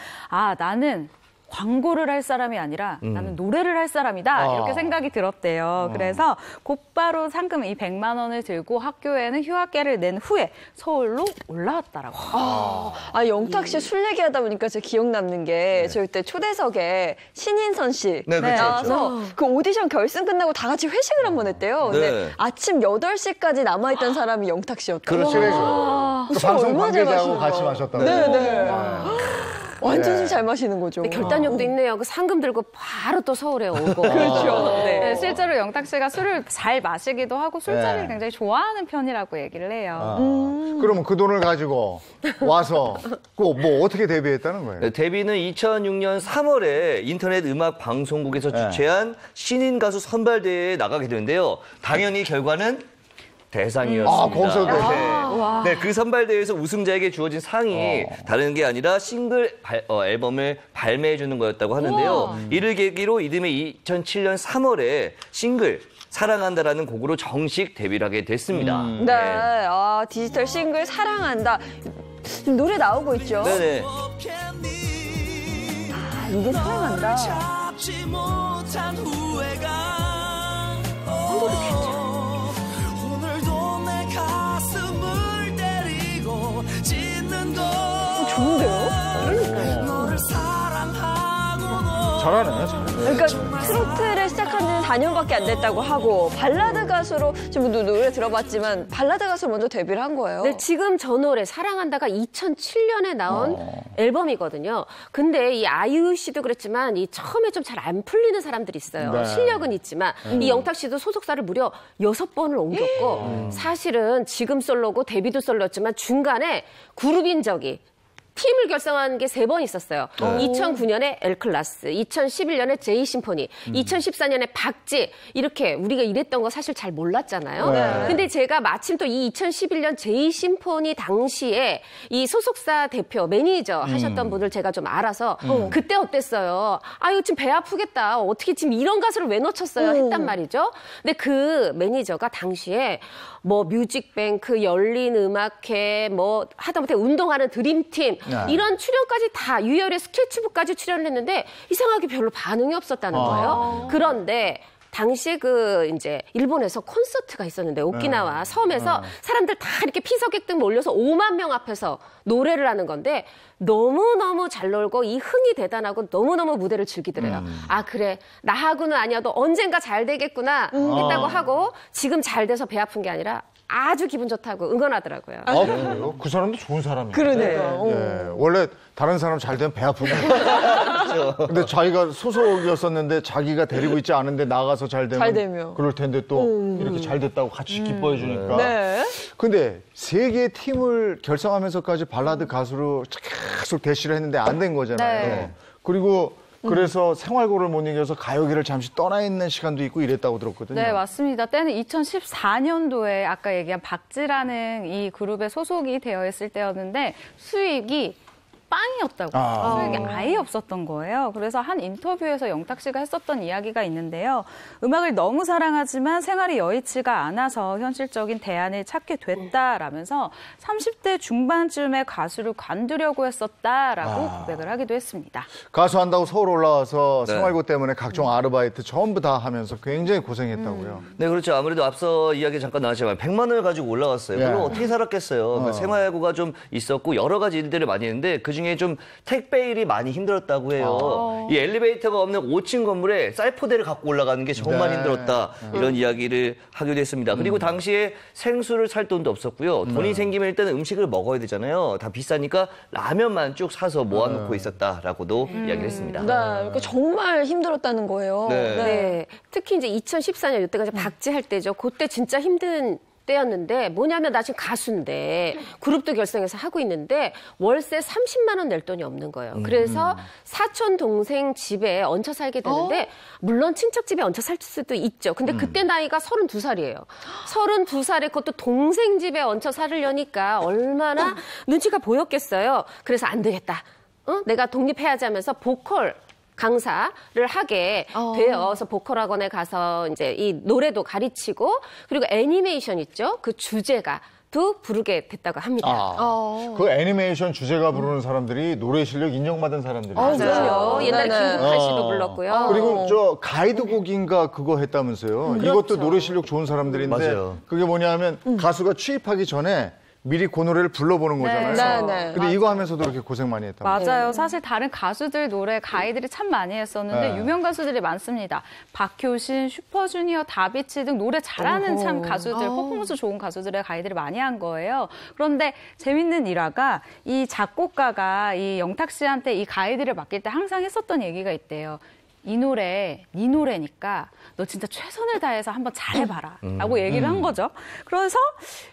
나는 광고를 할 사람이 아니라 나는 노래를 할 사람이다 이렇게 생각이 들었대요. 그래서 곧바로 상금 이 100만 원을 들고 학교에는 휴학계를 낸 후에 서울로 올라왔다라고 합니다. 영탁 씨 술 얘기하다 보니까 제가 기억 남는 게 저희 그때 초대석에 신인선 씨 나와서 그 오디션 결승 끝나고 다 같이 회식을 한번 했대요. 근데 아침 8시까지 남아있던 사람이 영탁 씨였다고. 그렇죠. 그 방송 관계자하고 같이 마셨다고. 네네. 완전 술 잘 마시는 거죠. 결단력도 있네요. 그 상금 들고 바로 또 서울에 오고. 그렇죠. 네, 실제로 영탁 씨가 술을 잘 마시기도 하고 술자리를 굉장히 좋아하는 편이라고 얘기를 해요. 그러면 그 돈을 가지고 와서 꼭 뭐 어떻게 데뷔했다는 거예요? 네, 데뷔는 2006년 3월에 인터넷 음악 방송국에서 주최한 신인 가수 선발대회에 나가게 되는데요. 당연히 결과는 대상이었습니다. 거기서 대상. 네, 그 선발대회에서 우승자에게 주어진 상이 다른 게 아니라 싱글 앨범을 발매해 주는 거였다고 하는데요. 이를 계기로 이듬해 2007년 3월에 싱글 사랑한다라는 곡으로 정식 데뷔를 하게 됐습니다. 네, 디지털 싱글 사랑한다. 지금 노래 나오고 있죠? 네네. 이게 사랑한다. 좋은데요? 잘하네. 그러니까 트로트를 시작한 지는 4년밖에 안 됐다고 하고 발라드 가수로 지금 노래 들어봤지만 발라드 가수로 먼저 데뷔를 한 거예요. 네, 지금 저 노래 사랑한다가 2007년에 나온 앨범이거든요. 근데 이 아이유 씨도 그랬지만 이 처음에 좀 잘 안 풀리는 사람들이 있어요. 실력은 있지만 이 영탁 씨도 소속사를 무려 6번을 옮겼고 사실은 지금 솔로고 데뷔도 솔로였지만 중간에 그룹인 적이 팀을 결성한 게 3번 있었어요. 2009년에 엘클라스, 2011년에 제이심포니, 2014년에 박지 이렇게 우리가 이랬던 거 사실 잘 몰랐잖아요. 근데 제가 마침 또 이 2011년 제이심포니 당시에 이 소속사 대표, 매니저 하셨던 분을 제가 좀 알아서 그때 어땠어요? 아유 지금 배 아프겠다. 어떻게 지금 이런 가수를 왜 놓쳤어요? 했단 말이죠. 근데 그 매니저가 당시에 뭐 뮤직뱅크, 열린음악회, 뭐 하다못해 운동하는 드림팀 이런 출연까지 다 유열의 스케치북까지 출연을 했는데 이상하게 별로 반응이 없었다는 거예요. 그런데 당시에 그 이제 일본에서 콘서트가 있었는데 오키나와 섬에서 사람들 다 이렇게 피서객들 몰려서 5만 명 앞에서 노래를 하는 건데 너무너무 잘 놀고 이 흥이 대단하고 너무너무 무대를 즐기더래요. 그래 나하고는 아니어도 언젠가 잘 되겠구나 했다고 하고 지금 잘 돼서 배 아픈 게 아니라 아주 기분 좋다고 응원하더라고요. 그래요? 그 사람도 좋은 사람이에요. 그러네요. 예, 원래 다른 사람 잘 되면 배 아프고. 근데 자기가 소속이었었는데 자기가 데리고 있지 않은데 나가서 잘 되면 그럴 텐데 또 이렇게 잘 됐다고 같이 기뻐해 주니까. 근데 세 개의 팀을 결성하면서까지 발라드 가수로 계속 대시를 했는데 안 된 거잖아요. 그리고 그래서 생활고를 못 이겨서 가요계를 잠시 떠나 있는 시간도 있고 이랬다고 들었거든요. 네, 맞습니다. 때는 2014년도에 아까 얘기한 박지라는 이 그룹에 소속이 되어 있을 때였는데 수익이 빵이었다고. 수익이 아예 없었던 거예요. 그래서 한 인터뷰에서 영탁 씨가 했었던 이야기가 있는데요. 음악을 너무 사랑하지만 생활이 여의치가 않아서 현실적인 대안을 찾게 됐다라면서 30대 중반쯤에 가수를 관두려고 했었다라고 고백을 하기도 했습니다. 가수 한다고 서울 올라와서 생활고 때문에 각종 아르바이트 전부 다 하면서 굉장히 고생했다고요. 네, 그렇죠. 아무래도 앞서 이야기 잠깐 나왔지만 100만 원을 가지고 올라왔어요. 그럼 어떻게 살았겠어요. 그러니까 생활고가 좀 있었고 여러 가지 일들을 많이 했는데 그중에 중에 좀 택배 일이 많이 힘들었다고 해요. 이 엘리베이터가 없는 5층 건물에 쌀포대를 갖고 올라가는 게 정말 네. 힘들었다. 이런 이야기를 하기도 했습니다. 그리고 당시에 생수를 살 돈도 없었고요. 돈이 생기면 일단 음식을 먹어야 되잖아요. 다 비싸니까 라면만 쭉 사서 모아놓고 있었다라고도 이야기를 했습니다. 네, 그러니까 정말 힘들었다는 거예요. 네. 네. 특히 이제 2014년 이때가 이제 박제할 때죠. 그때 진짜 힘든 때였는데 뭐냐면 나 지금 가수인데 그룹도 결성해서 하고 있는데 월세 30만 원 낼 돈이 없는 거예요. 그래서 사촌 동생 집에 얹혀 살게 되는데 물론 친척 집에 얹혀 살 수도 있죠. 근데 그때 나이가 32살이에요. 32살에 그것도 동생 집에 얹혀 살으려니까 얼마나 눈치가 보였겠어요. 그래서 안 되겠다. 내가 독립해야지 하면서 보컬 강사를 하게 돼요. 그래서 보컬 학원에 가서 이제 이 노래도 가르치고 그리고 애니메이션 있죠. 그 주제가도 부르게 됐다고 합니다. 그 애니메이션 주제가 부르는 사람들이 노래 실력 인정받은 사람들이에요. 그럼요. 옛날에 네네. 김국환 씨도 불렀고요. 그리고 저 가이드곡인가 그거 했다면서요. 이것도 노래 실력 좋은 사람들인데 맞아요. 그게 뭐냐면 가수가 취입하기 전에 미리 그 노래를 불러보는 거잖아요. 네, 네. 근데 이거 하면서도 그렇게 고생 많이 했다고. 맞아요. 사실 다른 가수들 노래 가이드를 참 많이 했었는데 네. 유명 가수들이 많습니다. 박효신, 슈퍼주니어, 다비치 등 노래 잘하는 참 가수들, 퍼포먼스 좋은 가수들의 가이드를 많이 한 거예요. 그런데 재밌는 일화가 이 작곡가가 이 영탁 씨한테 이 가이드를 맡길 때 항상 했었던 얘기가 있대요. 이 노래, 네 노래니까 너 진짜 최선을 다해서 한번 잘해봐라 라고 얘기를 한 거죠. 그래서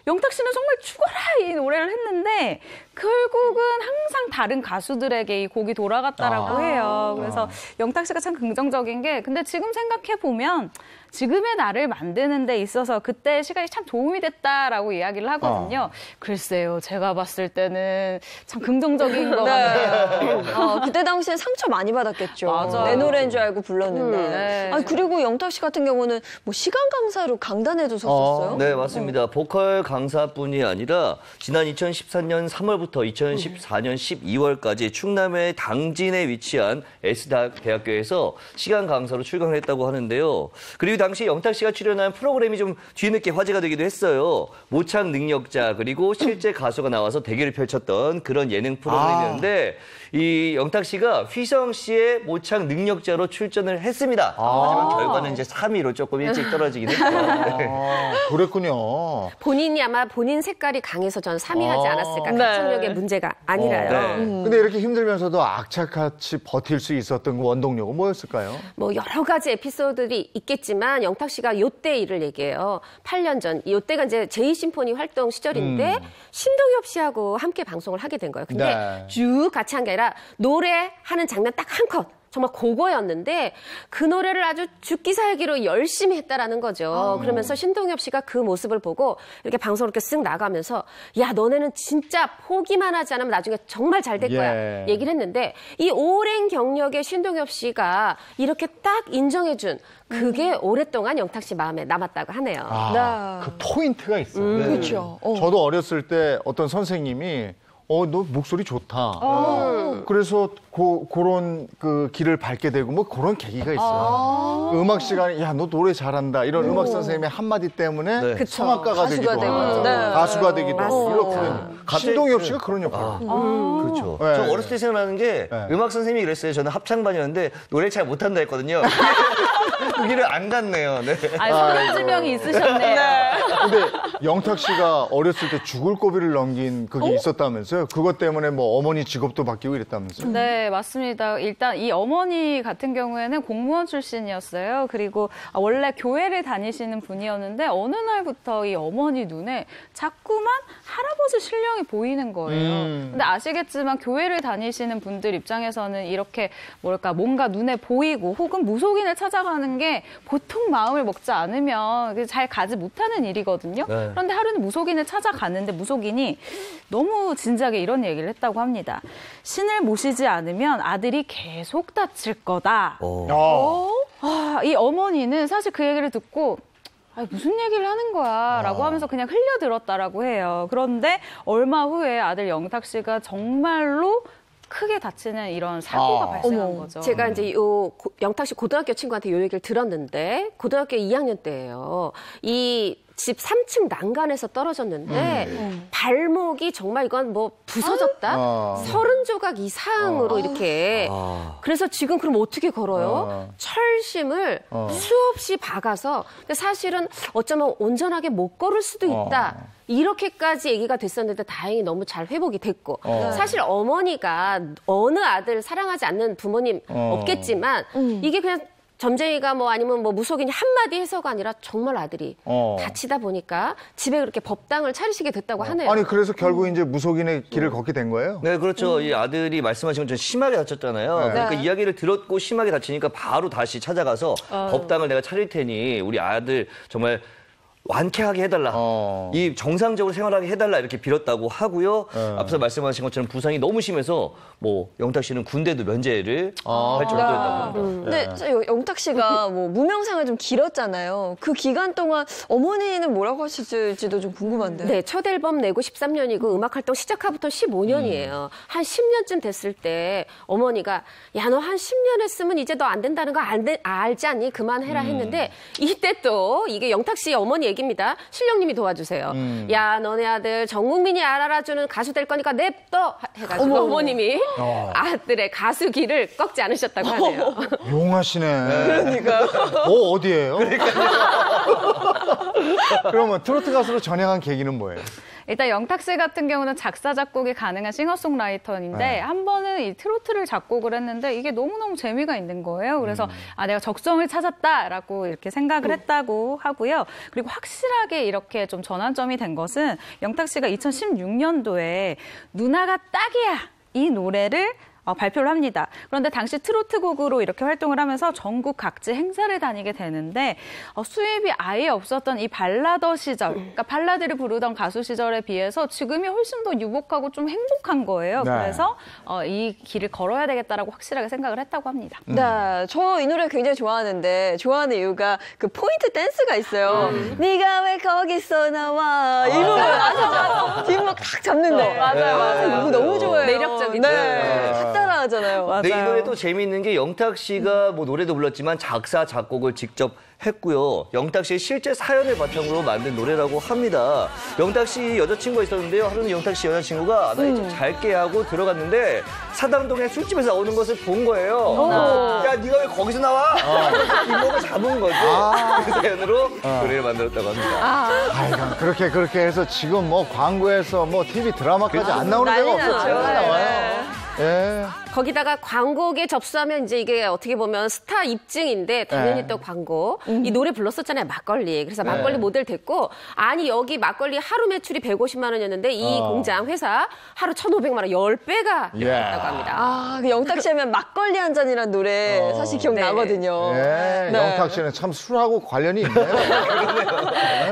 영탁 씨는 정말 죽어라 이 노래를 했는데 결국은 항상 다른 가수들에게 이 곡이 돌아갔다라고 해요. 그래서 영탁 씨가 참 긍정적인 게 근데 지금 생각해보면 지금의 나를 만드는 데 있어서 그때 시간이 참 도움이 됐다라고 이야기를 하거든요. 글쎄요, 제가 봤을 때는 참 긍정적인 것 같아요. 그때 당시엔 상처 많이 받았겠죠. 맞아요. 내 노래인 줄 알고 불렀는데. 네. 아니, 그리고 영탁 씨 같은 경우는 뭐 시간 강사로 강단에도 섰었어요. 네, 맞습니다. 보컬 강사뿐이 아니라 지난 2014년 3월부터 2014년 12월까지 충남의 당진에 위치한 S대학교에서 시간 강사로 출강을 했다고 하는데요. 그리고 당시 영탁 씨가 출연한 프로그램이 좀 뒤늦게 화제가 되기도 했어요. 모창 능력자 그리고 실제 가수가 나와서 대결을 펼쳤던 그런 예능 프로그램이었는데 이 영탁 씨가 휘성 씨의 모창 능력자로 출전을 했습니다. 하지만 결과는 이제 3위로 조금 일찍 떨어지긴 했죠. 네. 그랬군요. 본인이 아마 본인 색깔이 강해서 저는 3위 하지 않았을까. 네. 가창력의 문제가 아니라요. 네. 근데 이렇게 힘들면서도 악착같이 버틸 수 있었던 그 원동력은 뭐였을까요? 뭐 여러 가지 에피소드들이 있겠지만 영탁 씨가 요때 일을 얘기해요. 8년 전. 요때가 이제 제2심포니 활동 시절인데 신동엽 씨하고 함께 방송을 하게 된 거예요. 근데 네. 쭉 같이 한 게 아니라 노래하는 장면 딱 한 컷. 정말 그거였는데 그 노래를 아주 죽기 살기로 열심히 했다라는 거죠. 그러면서 신동엽 씨가 그 모습을 보고 이렇게 방송을 이렇게 쓱 나가면서 야 너네는 진짜 포기만 하지 않으면 나중에 정말 잘 될 거야 예. 얘기를 했는데 이 오랜 경력의 신동엽 씨가 이렇게 딱 인정해준 그게 오랫동안 영탁 씨 마음에 남았다고 하네요. 그 포인트가 있어요. 네. 그렇죠. 저도 어렸을 때 어떤 선생님이 너 목소리 좋다. 그래서 그런 그 길을 밟게 되고 뭐 그런 계기가 있어요. 그 음악 시간에 야, 너 노래 잘한다. 이런 음악 선생님의 한마디 때문에 네. 그쵸. 성악가가 되기도 가수가 되고. 하고 네. 가수가 되기도 하고 맞습니다. 이렇게 신동엽 씨가 그런 역할을 그렇죠. 네. 저 어렸을 때 생각나는 게 네. 음악 선생님이 그랬어요. 저는 합창반이었는데 노래 잘 못한다 했거든요. 그 길을 안 갔네요. 네. 선별지명이 있으셨네요. 근데 영탁 씨가 어렸을 때 죽을 고비를 넘긴 그게 있었다면서요? 그것 때문에 뭐 어머니 직업도 바뀌고 이랬다면서요? 네, 맞습니다. 일단 이 어머니 같은 경우에는 공무원 출신이었어요. 그리고 원래 교회를 다니시는 분이었는데 어느 날부터 이 어머니 눈에 자꾸만 할아버지 신령이 보이는 거예요. 근데 아시겠지만 교회를 다니시는 분들 입장에서는 이렇게 뭔가 눈에 보이고 혹은 무속인을 찾아가는 게 보통 마음을 먹지 않으면 잘 가지 못하는 일이거든요. 네. 그런데 하루는 무속인을 찾아갔는데 무속인이 너무 진지하게 이런 얘기를 했다고 합니다. 신을 모시지 않으면 아들이 계속 다칠 거다. 이 어머니는 사실 그 얘기를 듣고 무슨 얘기를 하는 거야 라고 하면서 그냥 흘려들었다라고 해요. 그런데 얼마 후에 아들 영탁 씨가 정말로 크게 다치는 이런 사고가 발생한 거죠. 제가 이제 영탁 씨 고등학교 친구한테 요 얘기를 들었는데 고등학교 2학년 때예요. 이 집 3층 난간에서 떨어졌는데 발목이 정말 이건 뭐 부서졌다? 30조각 이상으로 이렇게. 그래서 지금 그럼 어떻게 걸어요? 철심을 수없이 박아서 근데 사실은 어쩌면 온전하게 못 걸을 수도 있다. 이렇게까지 얘기가 됐었는데 다행히 너무 잘 회복이 됐고 사실 어머니가 어느 아들 사랑하지 않는 부모님 없겠지만 이게 그냥 점쟁이가 뭐 아니면 뭐 무속인이 한마디 해서가 아니라 정말 아들이 다치다 보니까 집에 그렇게 법당을 차리시게 됐다고 하네요. 아니 그래서 결국 이제 무속인의 길을 걷게 된 거예요? 네, 그렇죠. 이 아들이 말씀하신 것처럼 심하게 다쳤잖아요. 그러니까 이야기를 들었고 심하게 다치니까 바로 다시 찾아가서 법당을 내가 차릴 테니 우리 아들 정말 완쾌하게 해달라. 이 정상적으로 생활하게 해달라 이렇게 빌었다고 하고요. 앞서 말씀하신 것처럼 부상이 너무 심해서 뭐 영탁 씨는 군대도 면제를 할 정도였다고 합니다. 근데 영탁 씨가 뭐 무명생활 좀 길었잖아요. 그 기간 동안 어머니는 뭐라고 하실지도 좀 궁금한데요. 네, 첫 앨범 내고 13년이고 음악 활동 시작하부터 15년이에요. 한 10년쯤 됐을 때 어머니가 야, 너 한 10년 했으면 이제 너 안 된다는 거 알지 않니? 그만해라 했는데 이때 또 이게 영탁 씨 어머니 얘기입니다. 신령님이 도와주세요. 야, 너네 아들 전 국민이 알아주는 가수 될 거니까 냅둬 해가지고 어머님이 아들의 가수 길을 꺾지 않으셨다고 하네요. 용하시네. 그러니까요. 어디예요? 그러면 트로트 가수로 전향한 계기는 뭐예요? 일단 영탁 씨 같은 경우는 작사, 작곡이 가능한 싱어송라이터인데 한 번은 이 트로트를 작곡을 했는데 이게 너무너무 재미가 있는 거예요. 그래서 내가 적성을 찾았다라고 이렇게 생각을 했다고 하고요. 그리고 확실하게 이렇게 좀 전환점이 된 것은 영탁 씨가 2016년도에 누나가 딱이야 이 노래를 발표를 합니다. 그런데 당시 트로트곡으로 이렇게 활동을 하면서 전국 각지 행사를 다니게 되는데 수입이 아예 없었던 이 발라더 시절, 그러니까 발라드를 부르던 가수 시절에 비해서 지금이 훨씬 더 유복하고 좀 행복한 거예요. 네. 그래서 이 길을 걸어야 되겠다라고 확실하게 생각을 했다고 합니다. 네, 저 이 노래 굉장히 좋아하는데 좋아하는 이유가 그 포인트 댄스가 있어요. 네가 왜 거기서 나와 이 부분 아시죠? 뒷목 탁 잡는 거. 맞아요. 이거 너무 좋아요. 매력적이죠. 네. 따라하잖아요. 맞아요. 네, 이 노래 또 재미있는 게 영탁 씨가 뭐 노래도 불렀지만 작사, 작곡을 직접 했고요. 영탁 씨의 실제 사연을 바탕으로 만든 노래라고 합니다. 영탁 씨 여자친구가 있었는데요. 하루는 영탁 씨 여자친구가 나 이제 잘게 하고 들어갔는데 사당동에 술집에서 나오는 것을 본 거예요. 야, 네가 왜 거기서 나와? 이목을 잡은 거죠. 그 사연으로 노래를 만들었다고 합니다. 아이고, 그렇게 해서 지금 뭐 광고에서 뭐 TV 드라마까지 안 나오는 데가 없어요. 다 나와요. 예. 거기다가 광고에 접수하면 이제 이게 어떻게 보면 스타 입증인데 당연히 또 광고. 이 노래 불렀었잖아요. 막걸리. 그래서 막걸리 모델 됐고 아니 여기 막걸리 하루 매출이 150만 원이었는데 이 공장 회사 하루 1,500만 원 10배가 됐다고 합니다. 그 영탁 씨 하면 막걸리 한 잔이라는 노래 사실 기억나거든요. 예. 영탁 씨는 참 술하고 관련이 있네요.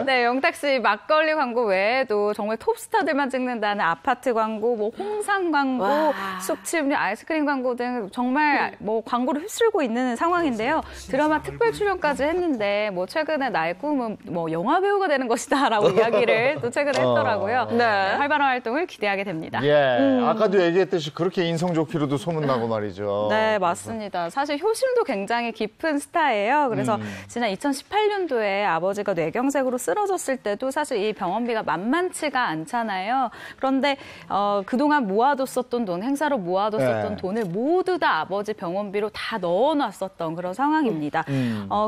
네, 영탁 씨 막걸리 광고 외에도 정말 톱스타들만 찍는다는 아파트 광고, 뭐 홍삼 광고, 쑥칩류, 아이스크림 광고 등 정말 뭐 광고를 휩쓸고 있는 상황인데요. 드라마 특별 출연까지 했는데 뭐 최근에 나의 꿈은 뭐 영화 배우가 되는 것이다라고 이야기를 또 최근에 했더라고요. 네, 활발한 활동을 기대하게 됩니다. 예. 아까도 얘기했듯이 그렇게 인성 좋기로도 소문나고 말이죠. 네, 맞습니다. 사실 효심도 굉장히 깊은 스타예요. 그래서 지난 2018년도에 아버지가 뇌경색으로 쓰러졌을 때도 사실 이 병원비가 만만치가 않잖아요. 그런데 그동안 모아뒀었던 돈, 행사로 모아뒀었던 돈을 모두 다 아버지 병원비로 다 넣어놨었던 그런 상황입니다.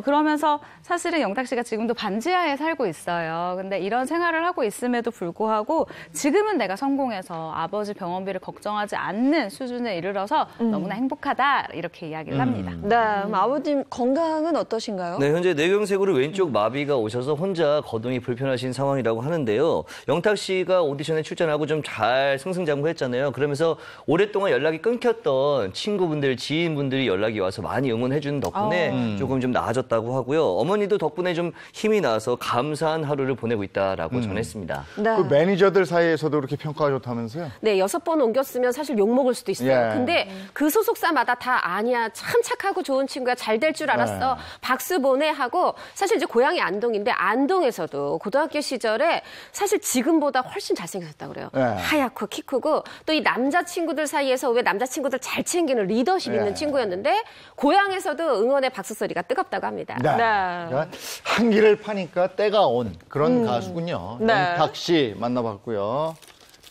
그러면서 사실은 영탁 씨가 지금도 반지하에 살고 있어요. 근데 이런 생활을 하고 있음에도 불구하고 지금은 내가 성공해서 아버지 병원비를 걱정하지 않는 수준에 이르러서 너무나 행복하다 이렇게 이야기를 합니다. 네, 그럼 아버님 건강은 어떠신가요? 네, 현재 뇌경색으로 왼쪽 마비가 오셔서 혼자 거동이 불편하신 상황이라고 하는데요. 영탁 씨가 오디션에 출전하고 좀 잘 승승장구했잖아요. 그러면서 오랫동안 연락이 끊겼던 친구분들, 지인분들이 연락이 와서 많이 응원해주는 덕분에 조금 좀 나아졌다고 하고요. 어머니도 덕분에 좀 힘이 나서 감사한 하루를 보내고 있다라고 전했습니다. 네. 그 매니저들 사이에서도 그렇게 평가가 좋다면서요? 네, 6번 옮겼으면 사실 욕먹을 수도 있어요. 예. 근데 그 소속사마다 다 아니야, 참 착하고 좋은 친구야, 잘 될 줄 알았어, 박수 보내 하고 사실 이제 고향이 안동인데 안동에서도 고등학교 시절에 사실 지금보다 훨씬 잘생겼었다고 그래요. 하얗고 키 크고 또 이 남자친구들 사이에서 왜 남자친구들 멤버들 잘 챙기는 리더십 있는 친구였는데 고향에서도 응원의 박수 소리가 뜨겁다고 합니다. 네. 그러니까 한기를 파니까 때가 온 그런 가수군요. 네. 영탁 씨 만나봤고요.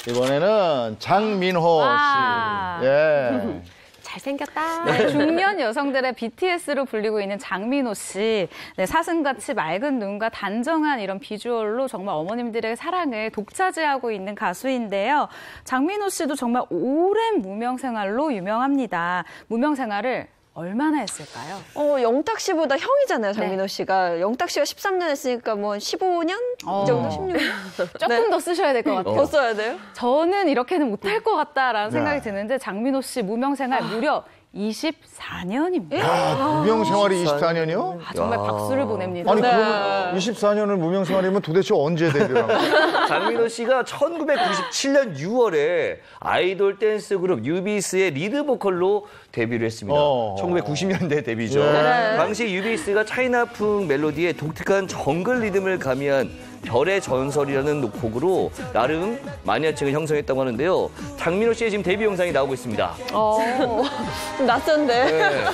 이번에는 장민호 와. 씨. 예. 잘생겼다. 네, 중년 여성들의 BTS로 불리고 있는 장민호 씨. 네, 사슴같이 맑은 눈과 단정한 이런 비주얼로 정말 어머님들의 사랑을 독차지하고 있는 가수인데요. 장민호 씨도 정말 오랜 무명 생활로 유명합니다. 무명 생활을 얼마나 했을까요? 영탁 씨보다 형이잖아요, 장민호 씨가. 영탁 씨가 13년 했으니까 뭐 15년? 이 정도? 16년? 조금 더 쓰셔야 될 것 같아요. 더 써야 돼요? 저는 이렇게는 못할 것 같다라는 생각이 드는데 장민호 씨 무명 생활 무려 24년입니다. 야, 무명 생활이 24년이요? 정말 박수를 보냅니다. 아니, 그러면 24년을 무명 생활이면 도대체 언제 데뷔를 한 거예요? 장민호 씨가 1997년 6월에 아이돌 댄스 그룹 유비스의 리드 보컬로 데뷔를 했습니다. 1990년대 데뷔죠. 당시 유비스가 차이나풍 멜로디에 독특한 정글 리듬을 가미한 별의 전설이라는 곡으로 나름 마니아층을 형성했다고 하는데요. 장민호 씨의 지금 데뷔 영상이 나오고 있습니다. 좀 낯선데. 네.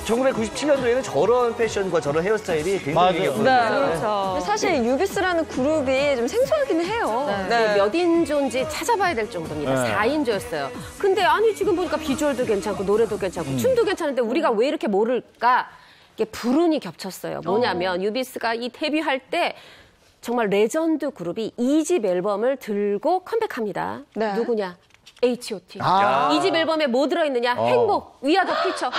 1997년도에는 저런 패션과 저런 헤어스타일이 굉장히 인기였거든요. 그렇죠. 근데 사실 유비스라는 그룹이 좀 생소하기는 해요. 몇 인조인지 찾아봐야 될 정도입니다. 4인조였어요. 근데 아니 지금 보니까 비주얼도 괜찮고 노래도 괜찮고 춤도 괜찮은데 우리가 왜 이렇게 모를까? 이게 불운이 겹쳤어요. 뭐냐면 유비스가 이 데뷔할 때 정말 레전드 그룹이 2집 앨범을 들고 컴백합니다. 네. 누구냐? H.O.T. 아. 2집 앨범에 뭐 들어있느냐? 행복, 위아더 피처.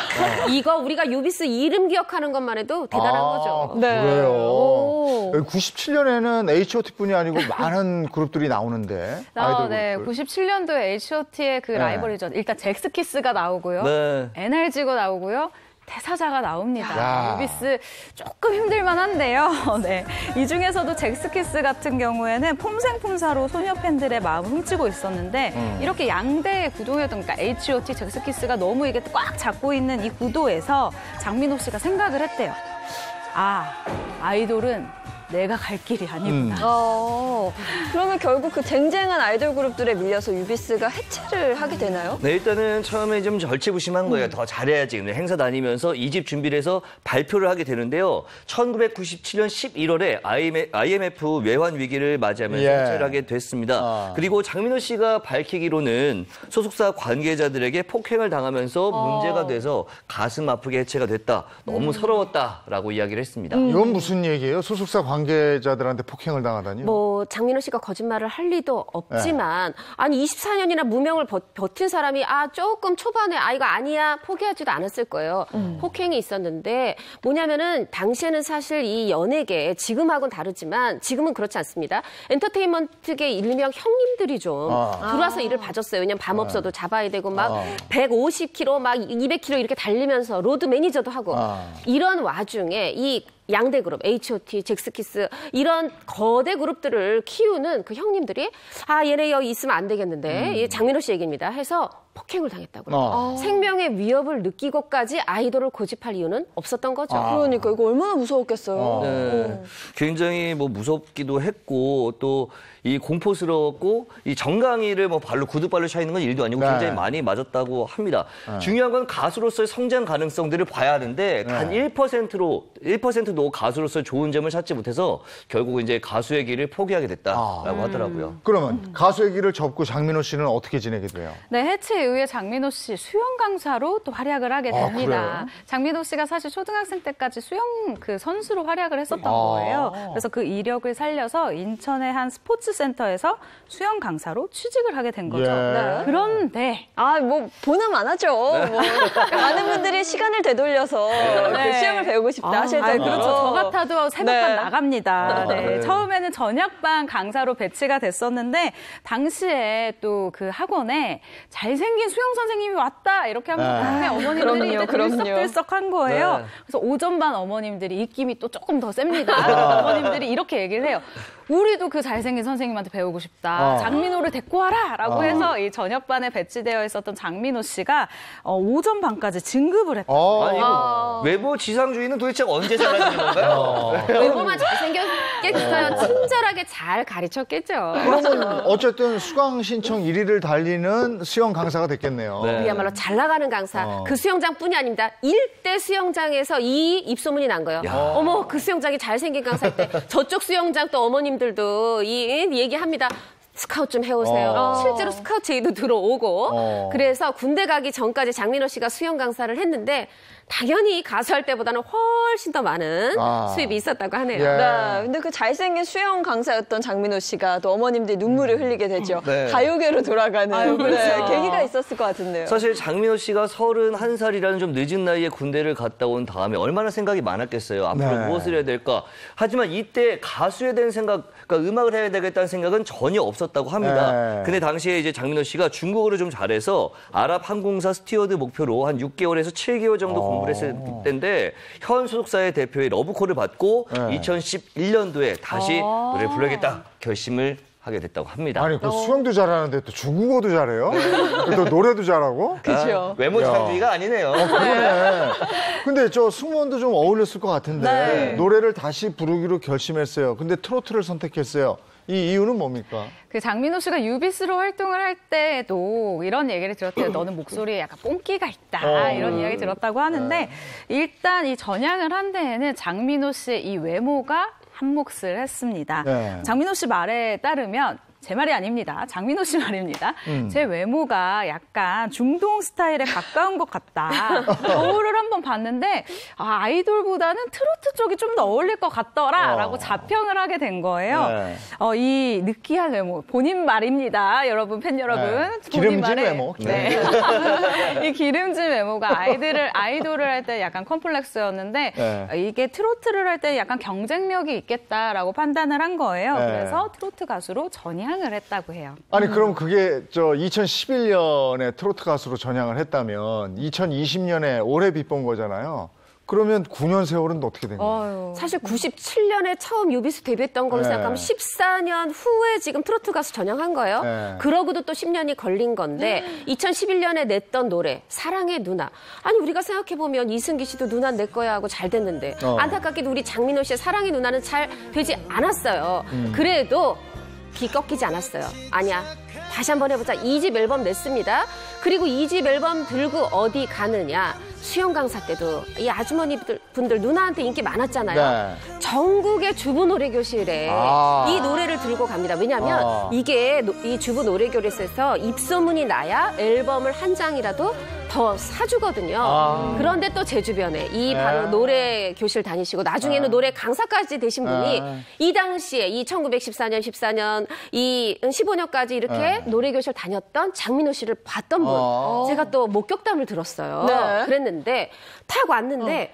이거 우리가 유비스 이름 기억하는 것만 해도 대단한 거죠. 그래요. 97년에는 H.O.T.뿐이 아니고 많은 그룹들이 나오는데. 아이돌 네, 그룹들. 97년도에 H.O.T의 그 라이벌이죠. 일단 잭스키스가 나오고요. 네. NRG가 나오고요. 태사자가 나옵니다. 야. 유비스 조금 힘들만 한데요. 네. 이 중에서도 잭스키스 같은 경우에는 폼생폼사로 소녀 팬들의 마음을 훔치고 있었는데 이렇게 양대의 구도였던 그러니까 H.O.T, 잭스키스가 너무 이게 꽉 잡고 있는 이 구도에서 장민호 씨가 생각을 했대요. 아이돌은 내가 갈 길이 아니구나. 그러면 결국 그 쟁쟁한 아이돌 그룹들에 밀려서 유비스가 해체를 하게 되나요? 네, 일단은 처음에 좀 절치부심한 거예요. 더 잘해야지. 근데 행사 다니면서 2집 준비를 해서 발표를 하게 되는데요. 1997년 11월에 IMF 외환 위기를 맞이하면서 해체를 하게 됐습니다. 그리고 장민호 씨가 밝히기로는 소속사 관계자들에게 폭행을 당하면서 문제가 돼서 가슴 아프게 해체가 됐다. 너무 서러웠다라고 이야기를 했습니다. 이건 무슨 얘기예요? 소속사 관계자들한테 폭행을 당하다니요? 뭐 장민호 씨가 거짓말을 할 리도 없지만 아니 24년이나 무명을 버틴 사람이 조금 초반에 이거 아니야 포기하지도 않았을 거예요. 폭행이 있었는데 뭐냐면은 당시에는 사실 이 연예계 지금하고는 다르지만 지금은 그렇지 않습니다. 엔터테인먼트계 일명 형님들이 좀 들어와서 일을 봐줬어요. 왜냐면 밤 없어도 잡아야 되고 막 150km 막 200km 이렇게 달리면서 로드 매니저도 하고 이런 와중에 이 양대 그룹, H.O.T, 잭스키스 이런 거대 그룹들을 키우는 그 형님들이 얘네 여기 있으면 안 되겠는데 이 장민호 씨 얘기입니다. 해서 폭행을 당했다고요. 생명의 위협을 느끼고까지 아이돌을 고집할 이유는 없었던 거죠. 그러니까 이거 얼마나 무서웠겠어요. 네. 굉장히 뭐 무섭기도 했고 또 이 공포스러웠고 이 정강이를 뭐 발로 구두발로 차이는 건 일도 아니고 굉장히 많이 맞았다고 합니다. 중요한 건 가수로서의 성장 가능성들을 봐야 하는데 단 1%도 가수로서의 좋은 점을 찾지 못해서 결국 이제 가수의 길을 포기하게 됐다라고 하더라고요. 그러면 가수의 길을 접고 장민호 씨는 어떻게 지내게 돼요? 네, 해체 이후에 장민호 씨 수영 강사로 또 활약을 하게 됩니다. 장민호 씨가 사실 초등학생 때까지 수영 그 선수로 활약을 했었던 거예요. 그래서 그 이력을 살려서 인천의 한 스포츠 센터에서 수영 강사로 취직을 하게 된 거죠. 그런데 뭐 본은 안 하죠. 뭐 많은 분들이 시간을 되돌려서 그 수영을 배우고 싶다 하실 텐데. 그렇죠. 저 같아도 새벽반 나갑니다. 처음에는 저녁반 강사로 배치가 됐었는데 당시에 또 그 학원에 잘생긴 수영 선생님이 왔다 이렇게 하면 어머님들이 이제 들썩들썩한 거예요. 그래서 오전반 어머님들이 입김이 또 조금 더 셉니다. 어머님들이 이렇게 얘기를 해요. 우리도 그 잘생긴 선생님한테 배우고 싶다. 장민호를 데리고 와라라고 해서 이 저녁반에 배치되어 있었던 장민호 씨가 오전 반까지 진급을 했다. 아니, 이거 외모 지상주의는 도대체 언제 사라지는 건가요? 외모만 잘생겼겠어요. 친절하게 잘 가르쳤겠죠. 그러면 어쨌든 수강 신청 1위를 달리는 수영 강사가 됐겠네요. 네. 그야말로 잘 나가는 강사. 그 수영장뿐이 아닙니다. 일대 수영장에서 이 입소문이 난 거예요. 어머, 그 수영장이 잘생긴 강사일 때 저쪽 수영장 또 어머님들도 이 얘기합니다. 스카우트 좀 해오세요. 실제로 스카우트 제의도 들어오고 그래서 군대 가기 전까지 장민호 씨가 수영 강사를 했는데 당연히 가수할 때보다는 훨씬 더 많은 수입이 있었다고 하네요. 예. 네, 근데 그 잘생긴 수영 강사였던 장민호 씨가 또 어머님들이 눈물을 흘리게 되죠. 네. 가요계로 돌아가는 그렇죠. 네, 계기가 있었을 것 같은데요. 사실 장민호 씨가 31살이라는 좀 늦은 나이에 군대를 갔다 온 다음에 얼마나 생각이 많았겠어요. 앞으로 네. 무엇을 해야 될까. 하지만 이때 가수에 대한 생각, 그러니까 음악을 해야 되겠다는 생각은 전혀 없었다고 합니다. 네. 근데 당시에 이제 장민호 씨가 중국어를 좀 잘해서 아랍 항공사 스튜어드 목표로 한 6개월에서 7개월 정도 공부를 했을 때인데 현 소속사의 대표의 러브콜을 받고 네. 2011년도에 다시 노래를 불러야겠다 결심을 하게 됐다고 합니다. 아니, 그 수영도 잘하는데 또 중국어도 잘해요? 또 노래도 잘하고? 그렇죠. 외모 지상주의가 아니네요. 그러네. 근데 저 승무원도 좀 어울렸을 것 같은데 네. 노래를 다시 부르기로 결심했어요. 근데 트로트를 선택했어요. 이 이유는 뭡니까? 그 장민호 씨가 유비스로 활동을 할 때도 이런 얘기를 들었대요. 너는 목소리에 약간 뽕기가 있다. 이런 이야기 들었다고 하는데 일단 이 전향을 한 데에는 장민호 씨의 이 외모가 한 몫을 했습니다. 네. 장민호 씨 말에 따르면 제 말이 아닙니다. 장민호 씨 말입니다. 제 외모가 약간 중동 스타일에 가까운 것 같다. 거울을 한번 봤는데 아이돌보다는 트로트 쪽이 좀 더 어울릴 것 같더라라고 자평을 하게 된 거예요. 네. 이 느끼한 외모, 본인 말입니다. 여러분, 팬 여러분. 네. 본인 기름진 말에, 외모. 네. 이 기름진 외모가 아이돌을 할 때 약간 컴플렉스였는데 네. 이게 트로트를 할 때 약간 경쟁력이 있겠다라고 판단을 한 거예요. 네. 그래서 트로트 가수로 전향을 했다고 해요. 아니 그럼 그게 저 2011년에 트로트 가수로 전향을 했다면 2020년에 올해 빛본 거잖아요. 그러면 9년 세월은 어떻게 된 거예요? 사실 97년에 처음 유비스 데뷔했던 걸로 네. 생각하면 14년 후에 지금 트로트 가수 전향한 거예요. 네. 그러고도 또 10년이 걸린 건데 2011년에 냈던 노래 사랑의 누나. 아니 우리가 생각해보면 이승기 씨도 누나 내 거야 하고 잘 됐는데 안타깝게도 우리 장민호 씨의 사랑의 누나는 잘 되지 않았어요. 그래도 기 꺾이지 않았어요. 아니야. 다시 한번 해보자. 2집 앨범 냈습니다. 그리고 2집 앨범 들고 어디 가느냐. 수영 강사 때도 이 아주머니 분들 누나한테 인기 많았잖아요. 네. 전국의 주부 노래교실에 이 노래를 들고 갑니다. 왜냐하면 이게 이 주부 노래교실에서 입소문이 나야 앨범을 한 장이라도 더 사주거든요. 그런데 또 제 주변에 이 바로 노래 교실 다니시고 나중에는 노래 강사까지 되신 분이 이 당시에 이 1914년, 14년, 이 15년까지 이렇게 노래 교실 다녔던 장민호 씨를 봤던 분. 제가 또 목격담을 들었어요. 네. 그랬는데 탁 왔는데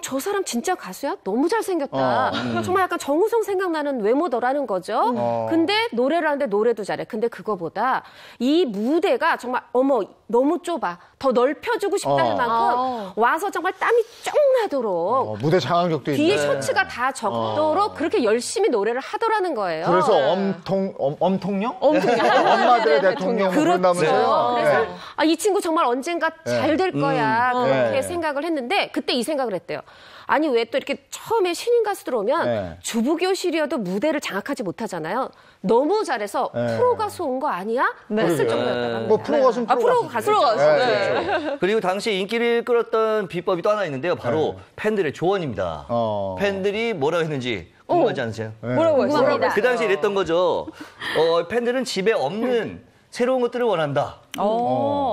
저 사람 진짜 가수야? 너무 잘생겼다. 정말 약간 정우성 생각나는 외모더라는 거죠. 근데 노래를 하는데 노래도 잘해. 근데 그거보다 이 무대가 정말 어머 너무 좁아. 더 넓혀주고 싶다는 만큼 와서 정말 땀이 쫑 나도록 무대 장악력도 있네. 뒤에 셔츠가 다 적도록 그렇게 열심히 노래를 하더라는 거예요. 그래서 엄통령? 엄마들의 대통령 그렇죠. 부른다면서요? 그래서 네. 이 친구 정말 언젠가 잘 될 거야 그렇게 네. 생각을 했는데 그때 이 생각을 했대요. 아니 왜 또 이렇게 처음에 신인 가수들 오면 네. 주부교실이어도 무대를 장악하지 못하잖아요. 너무 잘해서 프로 가수 온 거 아니야? 했을 정도였다고 합니다. 뭐 프로 가수는 프로 가수. 네. 그리고 당시 인기를 끌었던 비법이 또 하나 있는데요. 바로 팬들의 조언입니다. 팬들이 뭐라고 했는지 궁금하지 않으세요? 뭐라고 했습니다. 그 당시에 이랬던 거죠. 팬들은 집에 없는 새로운 것들을 원한다.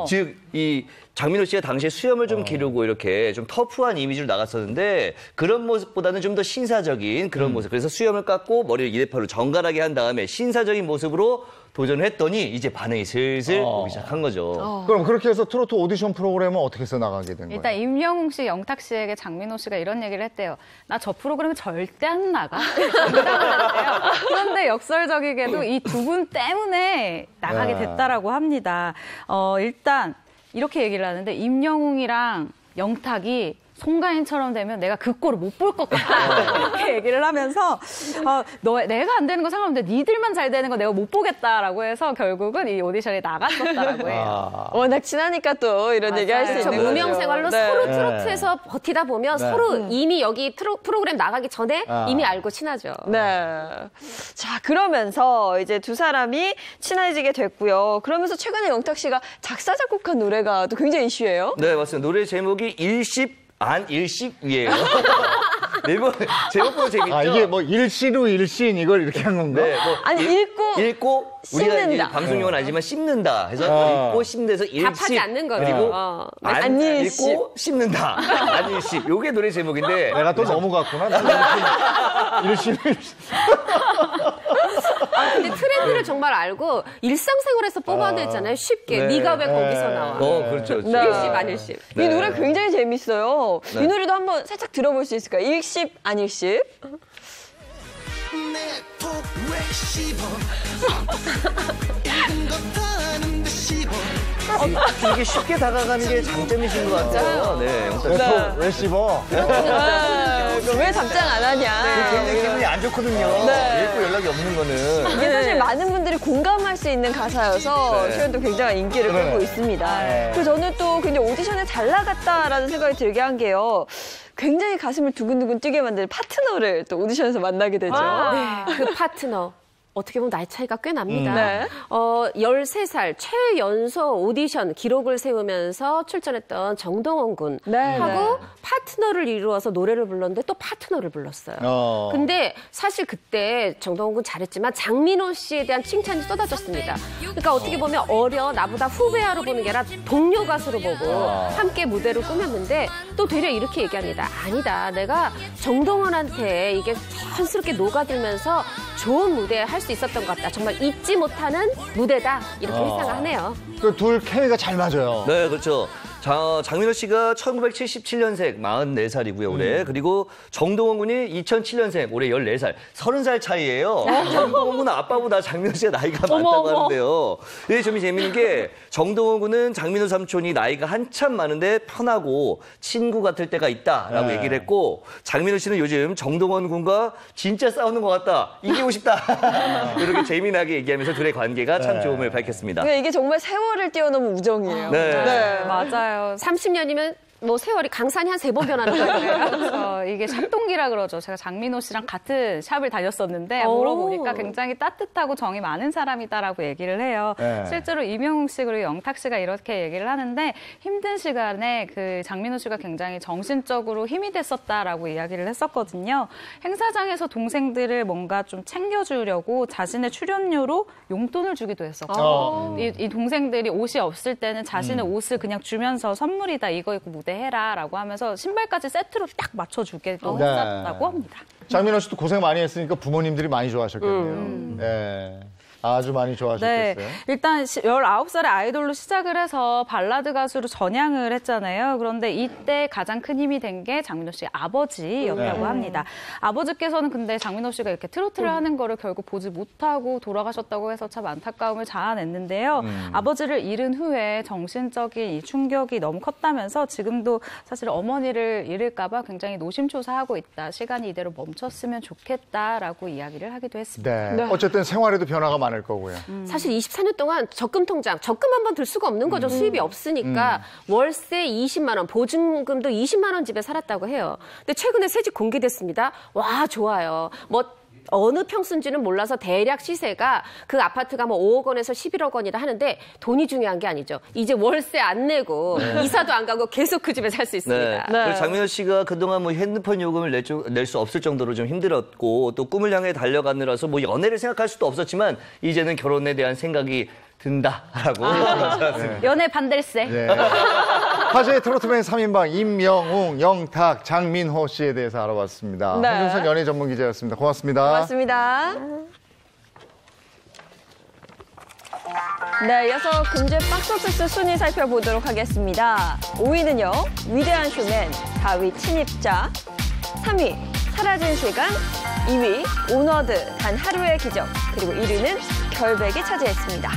즉, 이 장민호 씨가 당시에 수염을 좀 기르고 이렇게 좀 터프한 이미지로 나갔었는데 그런 모습보다는 좀 더 신사적인 그런 모습. 그래서 수염을 깎고 머리를 이래파로 정갈하게 한 다음에 신사적인 모습으로 도전했더니 이제 반응이 슬슬 오기 시작한 거죠. 그럼 그렇게 해서 트로트 오디션 프로그램은 어떻게 해서 나가게 된 거예요? 일단 임영웅 씨, 영탁 씨에게 장민호 씨가 이런 얘기를 했대요. 나 저 프로그램에 절대 안 나가. 장담을 했대요. 그런데 역설적이게도 이 두 분 때문에 나가게 됐다라고 합니다. 일단 이렇게 얘기를 하는데 임영웅이랑 영탁이 송가인처럼 되면 내가 그 꼴을 못 볼 것 같다. 이렇게 얘기를 하면서 내가 안 되는 건 상관없는데 니들만 잘 되는 거 내가 못 보겠다라고 해서 결국은 이 오디션에 나갔었다라고 해요. 워낙 친하니까 또 이런 얘기 할 수 있는 거죠. 무명 생활로 네. 서로 트로트에서 버티다 보면 서로 이미 여기 프로그램 나가기 전에 이미 알고 친하죠. 네. 자, 그러면서 이제 두 사람이 친해지게 됐고요. 그러면서 최근에 영탁 씨가 작사, 작곡한 노래가 또 굉장히 이슈예요. 네, 맞습니다. 노래 제목이 일십 안 일십이에요. 네번 제목도 재밌죠. 아, 이게 뭐 일시로 일신 이걸 이렇게 한 건가? 네, 뭐 아니, 읽고 우리가 이제 씹는다. 방송용은 아니지만 씹는다 해서 읽고 씹는데서 일십 답하지 않는 거죠. 그리고 안 안 일십. 읽고 씹는다. 안 일십. 요게 노래 제목인데 내가 또 넘어갔구나. 일시로 일신. 근데 트렌드를 정말 알고 일상생활에서 뽑아냈잖아요. 쉽게. 네. 네가 왜 거기서 나와. 그렇죠. 네. 일십 안 일십. 이 노래 굉장히 재밌어요. 네. 이 노래도 한번 살짝 들어볼 수 있을까요? 일십, 안 일십? 이게 쉽게 다가가는 게 장점이신 것 같아요. 네, 영탁 씨. 또 레시버. 왜 답장 안 하냐? 굉장히 기분이 안 좋거든요. 네. 읽고 연락이 없는 거는. 이게 사실 많은 분들이 공감할 수 있는 가사여서 네. 최근도 굉장히 인기를 끌고 있습니다. 그리고 저는 또 굉장히 오디션에 잘 나갔다라는 생각이 들게 한 게요. 굉장히 가슴을 두근두근 뛰게 만드는 파트너를 또 오디션에서 만나게 되죠. 그 파트너. 어떻게 보면 나이 차이가 꽤 납니다. 네. 13살 최연소 오디션 기록을 세우면서 출전했던 정동원 군하고 네. 파트너를 이루어서 노래를 불렀는데 또 파트너를 불렀어요. 근데 사실 그때 정동원 군 잘했지만 장민호 씨에 대한 칭찬이 쏟아졌습니다. 그러니까 어떻게 보면 나보다 후배야로 보는 게 아니라 동료 가수로 보고 함께 무대를 꾸몄는데 또 되려 이렇게 얘기합니다. 아니다. 내가 정동원한테 이게 자연스럽게 녹아들면서 좋은 무대 할 수 있었던 것 같다. 정말 잊지 못하는 무대다. 이렇게 회상을 하네요. 그 둘 케미가 잘 맞아요. 네, 그렇죠. 장민호 씨가 1977년생, 44살이고요, 올해. 그리고 정동원 군이 2007년생, 올해 14살. 30살 차이예요. 정동원 군은 아빠보다 장민호 씨가 나이가 많다고 하는데요. 이게 점이 재밌는 게 정동원 군은 장민호 삼촌이 나이가 한참 많은데 편하고 친구 같을 때가 있다라고 얘기를 했고, 장민호 씨는 요즘 정동원 군과 진짜 싸우는 것 같다. 이기고 싶다. 이렇게 재미나게 얘기하면서 둘의 관계가 참 좋음을 밝혔습니다. 그러니까 이게 정말 세월을 뛰어넘은 우정이에요. 네. 맞아요. 30년이면 뭐 세월이 강산이 한 3번 변하는 거예요. 그래서 이게 샵동기라 그러죠. 제가 장민호 씨랑 같은 샵을 다녔었는데 오. 물어보니까 굉장히 따뜻하고 정이 많은 사람이다라고 얘기를 해요. 네. 실제로 이명웅 씨 그리고 영탁 씨가 이렇게 얘기를 하는데 힘든 시간에 그 장민호 씨가 굉장히 정신적으로 힘이 됐었다라고 이야기를 했었거든요. 행사장에서 동생들을 뭔가 좀 챙겨주려고 자신의 출연료로 용돈을 주기도 했었고 이 동생들이 옷이 없을 때는 자신의 옷을 그냥 주면서 선물이다 이거 입고 무대해라라고 하면서 신발까지 세트로 딱 맞춰주기도 네. 했었다고 합니다. 장민호 씨도 고생 많이 했으니까 부모님들이 많이 좋아하셨겠네요. 네. 아주 많이 네, 좋아하셨겠어요. 일단 19살에 아이돌로 시작을 해서 발라드 가수로 전향을 했잖아요. 그런데 이때 가장 큰 힘이 된 게 장민호 씨의 아버지였다고 합니다. 아버지께서는 근데 장민호 씨가 이렇게 트로트를 하는 거를 결국 보지 못하고 돌아가셨다고 해서 참 안타까움을 자아냈는데요. 아버지를 잃은 후에 정신적인 이 충격이 너무 컸다면서 지금도 사실 어머니를 잃을까 봐 굉장히 노심초사하고 있다. 시간이 이대로 멈췄으면 좋겠다라고 이야기를 하기도 했습니다. 네. 어쨌든 생활에도 변화가 많을 거고요. 사실 24년 동안 적금 통장, 적금 한 번 들 수가 없는 거죠. 수입이 없으니까 월세 20만 원, 보증금도 20만 원 집에 살았다고 해요. 근데 최근에 새집 공개됐습니다. 와, 좋아요. 어느 평수인지는 몰라서 대략 시세가 그 아파트가 뭐 5억 원에서 11억 원이라 하는데 돈이 중요한 게 아니죠. 이제 월세 안 내고 이사도 안 가고 계속 그 집에 살 수 있습니다. 그리고 장민호 씨가 그동안 뭐 핸드폰 요금을 낼 수 없을 정도로 좀 힘들었고 또 꿈을 향해 달려가느라서 뭐 연애를 생각할 수도 없었지만 이제는 결혼에 대한 생각이 든다라고 말씀하셨습니다. 연애 반댈세. 네. 화제의 트로트맨 3인방 임영웅, 영탁, 장민호 씨에 대해서 알아봤습니다. 네. 황준선 연예 전문 기자였습니다. 고맙습니다. 고맙습니다. 네, 이어서 금주의 박스오피스 순위 살펴보도록 하겠습니다. 5위는요, 위대한 쇼맨, 4위 침입자, 3위 사라진 시간, 2위 온워드 단 하루의 기적, 그리고 1위는 결백이 차지했습니다.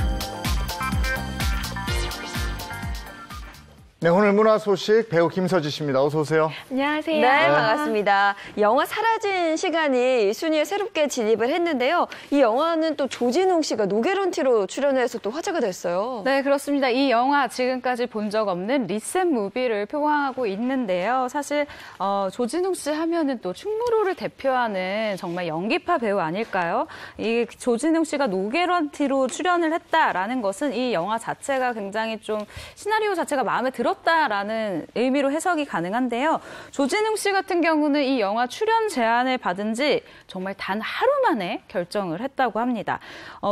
네, 오늘 문화 소식 배우 김서지 씨입니다. 어서 오세요. 안녕하세요. 네, 반갑습니다. 영화 사라진 시간이 순위에 새롭게 진입을 했는데요. 이 영화는 또 조진웅 씨가 노게런티로 출연해서 또 화제가 됐어요. 네, 그렇습니다. 이 영화 지금까지 본 적 없는 리셋 무비를 표방하고 있는데요. 사실 조진웅 씨 하면은 또 충무로를 대표하는 정말 연기파 배우 아닐까요? 이 조진웅 씨가 노게런티로 출연을 했다라는 것은 이 영화 자체가 굉장히 좀 시나리오 자체가 마음에 들었다라는 의미로 해석이 가능한데요. 조진웅 씨 같은 경우는 이 영화 출연 제안을 받은 지 정말 단 하루 만에 결정을 했다고 합니다.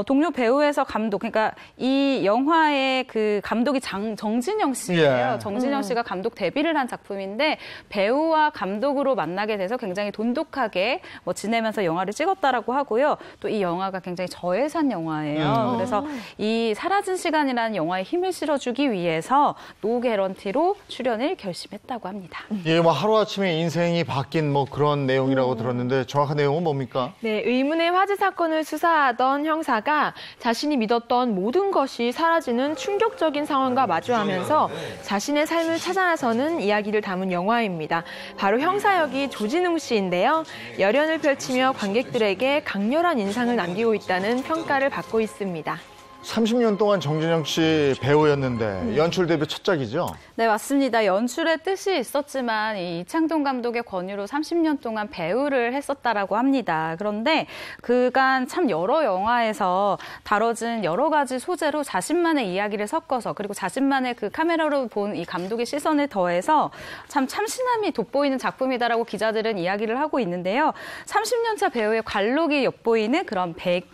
동료 배우에서 감독, 그러니까 이 영화의 그 감독이 정진영 씨예요. 예. 정진영 씨가 감독 데뷔를 한 작품인데 배우와 감독으로 만나게 돼서 굉장히 돈독하게 지내면서 영화를 찍었다라고 하고요. 또 이 영화가 굉장히 저예산 영화예요. 그래서 이 사라진 시간이라는 영화에 힘을 실어주기 위해서 노게런티로 출연을 결심했다고 합니다. 예, 뭐 하루아침에 인생이 바뀐 뭐 그런 내용이라고 들었는데 정확한 내용은 뭡니까? 네, 의문의 화재 사건을 수사하던 형사가 자신이 믿었던 모든 것이 사라지는 충격적인 상황과 마주하면서 자신의 삶을 찾아 나서는 이야기를 담은 영화입니다. 바로 형사 역이 조진웅 씨인데요. 열연을 펼치며 관객들에게 강렬한 인상을 남기고 있다는 평가를 받고 있습니다. 30년 동안 정진영 씨 배우였는데 연출 데뷔 첫 작이죠? 네, 맞습니다. 연출의 뜻이 있었지만 이 이창동 감독의 권유로 30년 동안 배우를 했었다라고 합니다. 그런데 그간 참 여러 영화에서 다뤄진 여러 가지 소재로 자신만의 이야기를 섞어서 그리고 자신만의 그 카메라로 본 이 감독의 시선을 더해서 참 참신함이 돋보이는 작품이다라고 기자들은 이야기를 하고 있는데요. 30년차 배우의 관록이 엿보이는 그런 팩이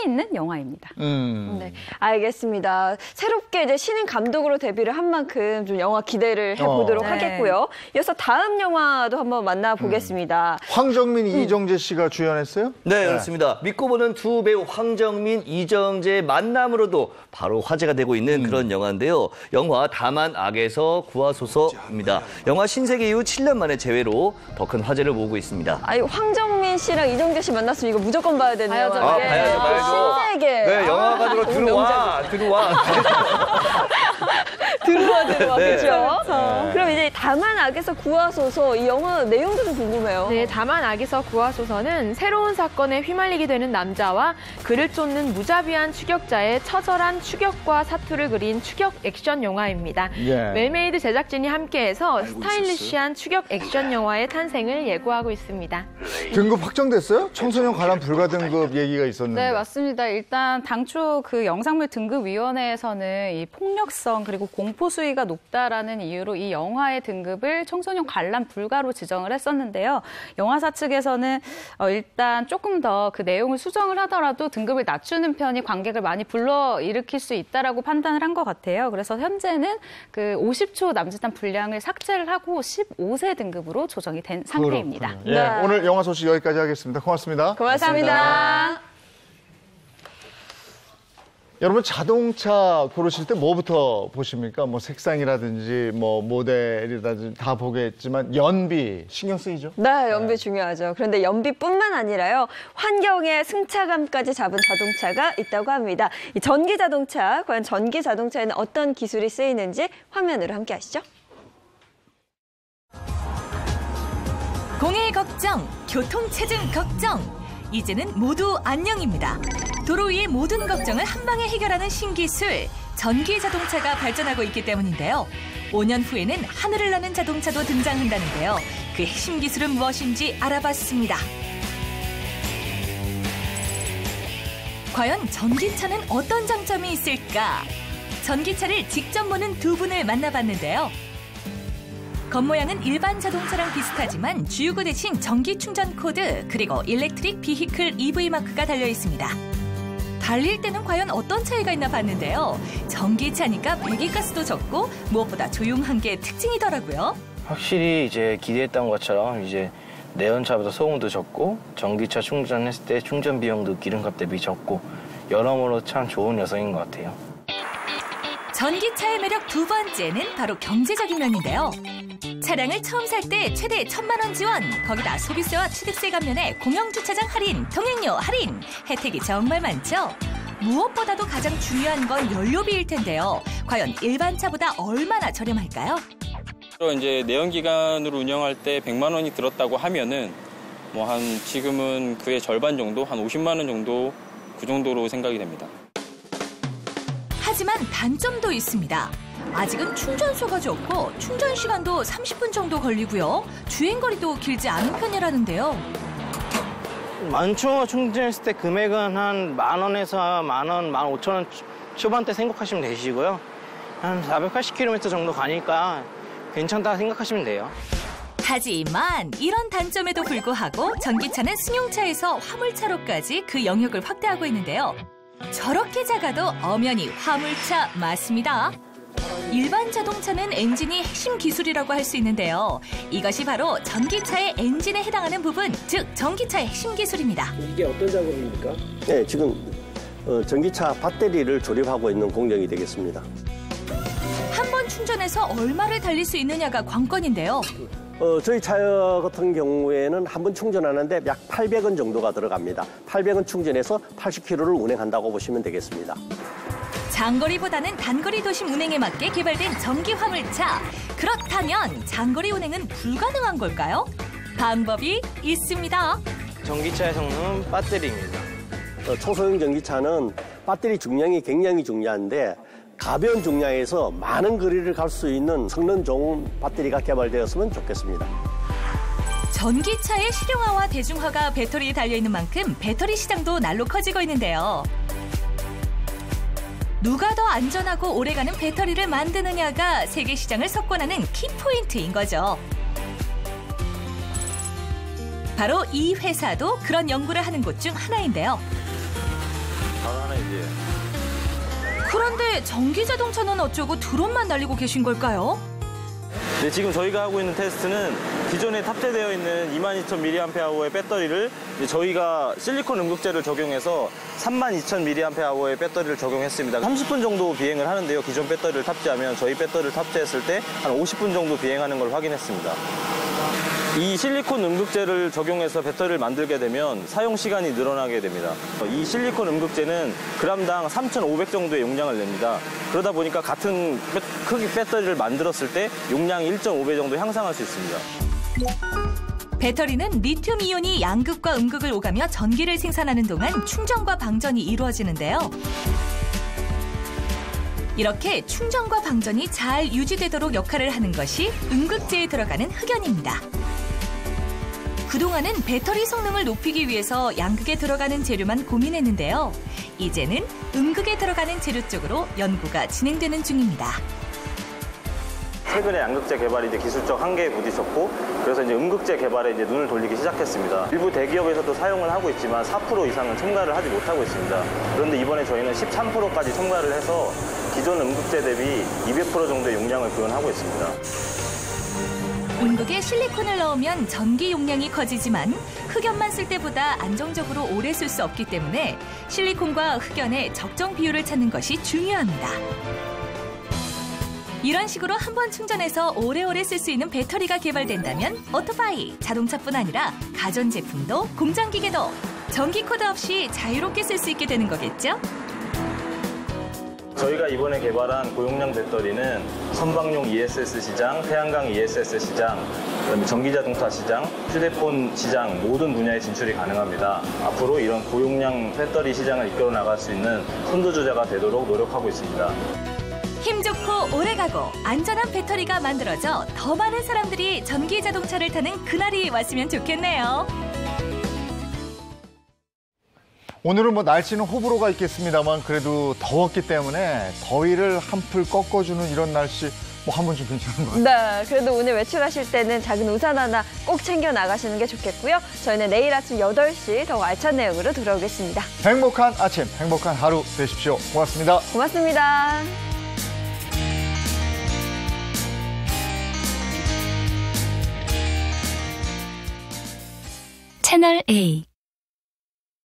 있는 영화입니다. 네, 알겠습니다. 새롭게 이제 신인 감독으로 데뷔를 한 만큼 좀 영화 기대를 해보도록 네. 하겠고요. 이어서 다음 영화도 한번 만나보겠습니다. 황정민, 이정재 씨가 주연했어요? 네, 그렇습니다. 믿고 보는 두 배우 황정민, 이정재의 만남으로도 바로 화제가 되고 있는 그런 영화인데요. 영화 다만 악에서 구하소서입니다. 영화 신세계 이후 7년 만에 재회로 더 큰 화제를 모으고 있습니다. 아니, 황정민 씨랑 이정재 씨 만났으면 이거 무조건 봐야 되는 봐야죠. 영화. 봐야죠. 신세계. 네, 영화관으로 들어와. 들어와. 네. 그렇죠? 그럼 이제 다만 악에서 구하소서 이 영화 내용도 좀 궁금해요. 네, 다만 악에서 구하소서는 새로운 사건에 휘말리게 되는 남자와 그를 쫓는 무자비한 추격자의 처절한 추격과 사투를 그린 추격 액션 영화입니다. 예. 웰메이드 제작진이 함께해서 스타일리시한 추격 액션 영화의 탄생을 예고하고 있습니다. 등급 확정됐어요? 청소년 관람 불가 등급 얘기가 있었는데. 네, 맞습니다. 일단 당초 그 영상물 등급위원회에서는 이 폭력성 그리고 공포 수위가 높다라는 이유로 이 영화의 등급을 청소년 관람 불가로 지정을 했었는데요. 영화사 측에서는 일단 조금 더 그 내용을 수정을 하더라도 등급을 낮추는 편이 관객을 많이 불러일으킬 수 있다라고 판단을 한 것 같아요. 그래서 현재는 그 50초 남짓한 분량을 삭제를 하고 15세 등급으로 조정이 된 상태입니다. 그렇군요. 예, 네. 오늘 영화 소식 여기까지 하겠습니다. 고맙습니다. 고맙습니다. 여러분 자동차 고르실 때 뭐부터 보십니까? 뭐 색상이라든지 뭐 모델이라든지 다 보겠지만 연비 신경 쓰이죠? 네, 연비 중요하죠. 그런데 연비뿐만 아니라요. 환경의 승차감까지 잡은 자동차가 있다고 합니다. 이 전기 자동차, 과연 전기 자동차에는 어떤 기술이 쓰이는지 화면으로 함께 하시죠. 공해 걱정, 교통체증 걱정. 이제는 모두 안녕입니다. 도로 위의 모든 걱정을 한 방에 해결하는 신기술, 전기 자동차가 발전하고 있기 때문인데요. 5년 후에는 하늘을 나는 자동차도 등장한다는데요. 그 핵심 기술은 무엇인지 알아봤습니다. 과연 전기차는 어떤 장점이 있을까? 전기차를 직접 보는 두 분을 만나봤는데요. 겉모양은 일반 자동차랑 비슷하지만 주유구 대신 전기 충전 코드 그리고 일렉트릭 비히클 EV 마크가 달려 있습니다. 달릴 때는 과연 어떤 차이가 있나 봤는데요. 전기차니까 배기가스도 적고 무엇보다 조용한 게 특징이더라고요. 확실히 이제 기대했던 것처럼 이제 내연차보다 소음도 적고 전기차 충전했을 때 충전 비용도 기름값 대비 적고 여러모로 참 좋은 녀석인 것 같아요. 전기차의 매력 두 번째는 바로 경제적인 면인데요. 차량을 처음 살 때 최대 1,000만 원 지원, 거기다 소비세와 취득세 감면에 공영주차장 할인, 통행료 할인, 혜택이 정말 많죠. 무엇보다도 가장 중요한 건 연료비일 텐데요. 과연 일반 차보다 얼마나 저렴할까요? 이제 내연기관으로 운영할 때 100만 원이 들었다고 하면은 뭐 한 지금은 그의 절반 정도, 한 50만 원 정도 그 정도로 생각이 됩니다. 하지만 단점도 있습니다. 아직은 충전소가 적고 충전 시간도 30분 정도 걸리고요. 주행거리도 길지 않은 편이라는데요. 만초 충전했을 때 금액은 한 10,000원에서 10,000원, 15,000원 초반대 생각하시면 되시고요. 한 480km 정도 가니까 괜찮다 생각하시면 돼요. 하지만 이런 단점에도 불구하고 전기차는 승용차에서 화물차로까지 그 영역을 확대하고 있는데요. 저렇게 작아도 엄연히 화물차 맞습니다. 일반 자동차는 엔진이 핵심 기술이라고 할 수 있는데요. 이것이 바로 전기차의 엔진에 해당하는 부분, 즉 전기차의 핵심 기술입니다. 이게 어떤 작업입니까? 네, 지금 전기차 배터리를 조립하고 있는 공정이 되겠습니다. 한 번 충전해서 얼마를 달릴 수 있느냐가 관건인데요. 저희 차 같은 경우에는 한 번 충전하는데 약 800원 정도가 들어갑니다. 800원 충전해서 80km를 운행한다고 보시면 되겠습니다. 장거리보다는 단거리 도심 운행에 맞게 개발된 전기 화물차. 그렇다면 장거리 운행은 불가능한 걸까요? 방법이 있습니다. 전기차의 성능은 배터리입니다. 초소형 전기차는 배터리 중량이 굉장히 중요한데 가벼운 중량에서 많은 거리를 갈 수 있는 성능 좋은 배터리가 개발되었으면 좋겠습니다. 전기차의 실용화와 대중화가 배터리에 달려있는 만큼 배터리 시장도 날로 커지고 있는데요. 누가 더 안전하고 오래가는 배터리를 만드느냐가 세계 시장을 석권하는 키포인트인 거죠. 바로 이 회사도 그런 연구를 하는 곳 중 하나인데요. 그런데 전기자동차는 어쩌고 드론만 날리고 계신 걸까요? 네, 지금 저희가 하고 있는 테스트는 기존에 탑재되어 있는 22,000mAh의 배터리를 저희가 실리콘 음극재를 적용해서 32,000mAh의 배터리를 적용했습니다. 30분 정도 비행을 하는데요. 기존 배터리를 탑재하면 저희 배터리를 탑재했을 때 한 50분 정도 비행하는 걸 확인했습니다. 이 실리콘 음극재를 적용해서 배터리를 만들게 되면 사용 시간이 늘어나게 됩니다. 이 실리콘 음극재는 그람당 3,500 정도의 용량을 냅니다. 그러다 보니까 같은 크기 배터리를 만들었을 때 용량이 1.5배 정도 향상할 수 있습니다. 배터리는 리튬 이온이 양극과 음극을 오가며 전기를 생산하는 동안 충전과 방전이 이루어지는데요. 이렇게 충전과 방전이 잘 유지되도록 역할을 하는 것이 음극재에 들어가는 흑연입니다. 그동안은 배터리 성능을 높이기 위해서 양극에 들어가는 재료만 고민했는데요. 이제는 음극에 들어가는 재료 쪽으로 연구가 진행되는 중입니다. 최근에 양극재 개발이 이제 기술적 한계에 부딪혔고, 그래서 이제 음극재 개발에 이제 눈을 돌리기 시작했습니다. 일부 대기업에서도 사용을 하고 있지만 4% 이상은 첨가를 하지 못하고 있습니다. 그런데 이번에 저희는 13%까지 첨가를 해서 기존 음극재 대비 200% 정도의 용량을 구현하고 있습니다. 음극에 실리콘을 넣으면 전기 용량이 커지지만 흑연만 쓸 때보다 안정적으로 오래 쓸 수 없기 때문에 실리콘과 흑연의 적정 비율을 찾는 것이 중요합니다. 이런 식으로 한 번 충전해서 오래오래 쓸 수 있는 배터리가 개발된다면 오토바이, 자동차뿐 아니라 가전제품도 공장기계도 전기 코드 없이 자유롭게 쓸 수 있게 되는 거겠죠? 저희가 이번에 개발한 고용량 배터리는 선박용 ESS 시장, 태양광 ESS 시장, 그다음에 전기자동차 시장, 휴대폰 시장 모든 분야에 진출이 가능합니다. 앞으로 이런 고용량 배터리 시장을 이끌어 나갈 수 있는 선두주자가 되도록 노력하고 있습니다. 힘 좋고 오래가고 안전한 배터리가 만들어져 더 많은 사람들이 전기자동차를 타는 그날이 왔으면 좋겠네요. 오늘은 뭐 날씨는 호불호가 있겠습니다만 그래도 더웠기 때문에 더위를 한풀 꺾어주는 이런 날씨 뭐 한 번쯤 괜찮은 것 같아요. 네, 그래도 오늘 외출하실 때는 작은 우산 하나 꼭 챙겨 나가시는 게 좋겠고요. 저희는 내일 아침 8시 더 알찬 내용으로 돌아오겠습니다. 행복한 아침, 행복한 하루 되십시오. 고맙습니다. 고맙습니다. 채널 A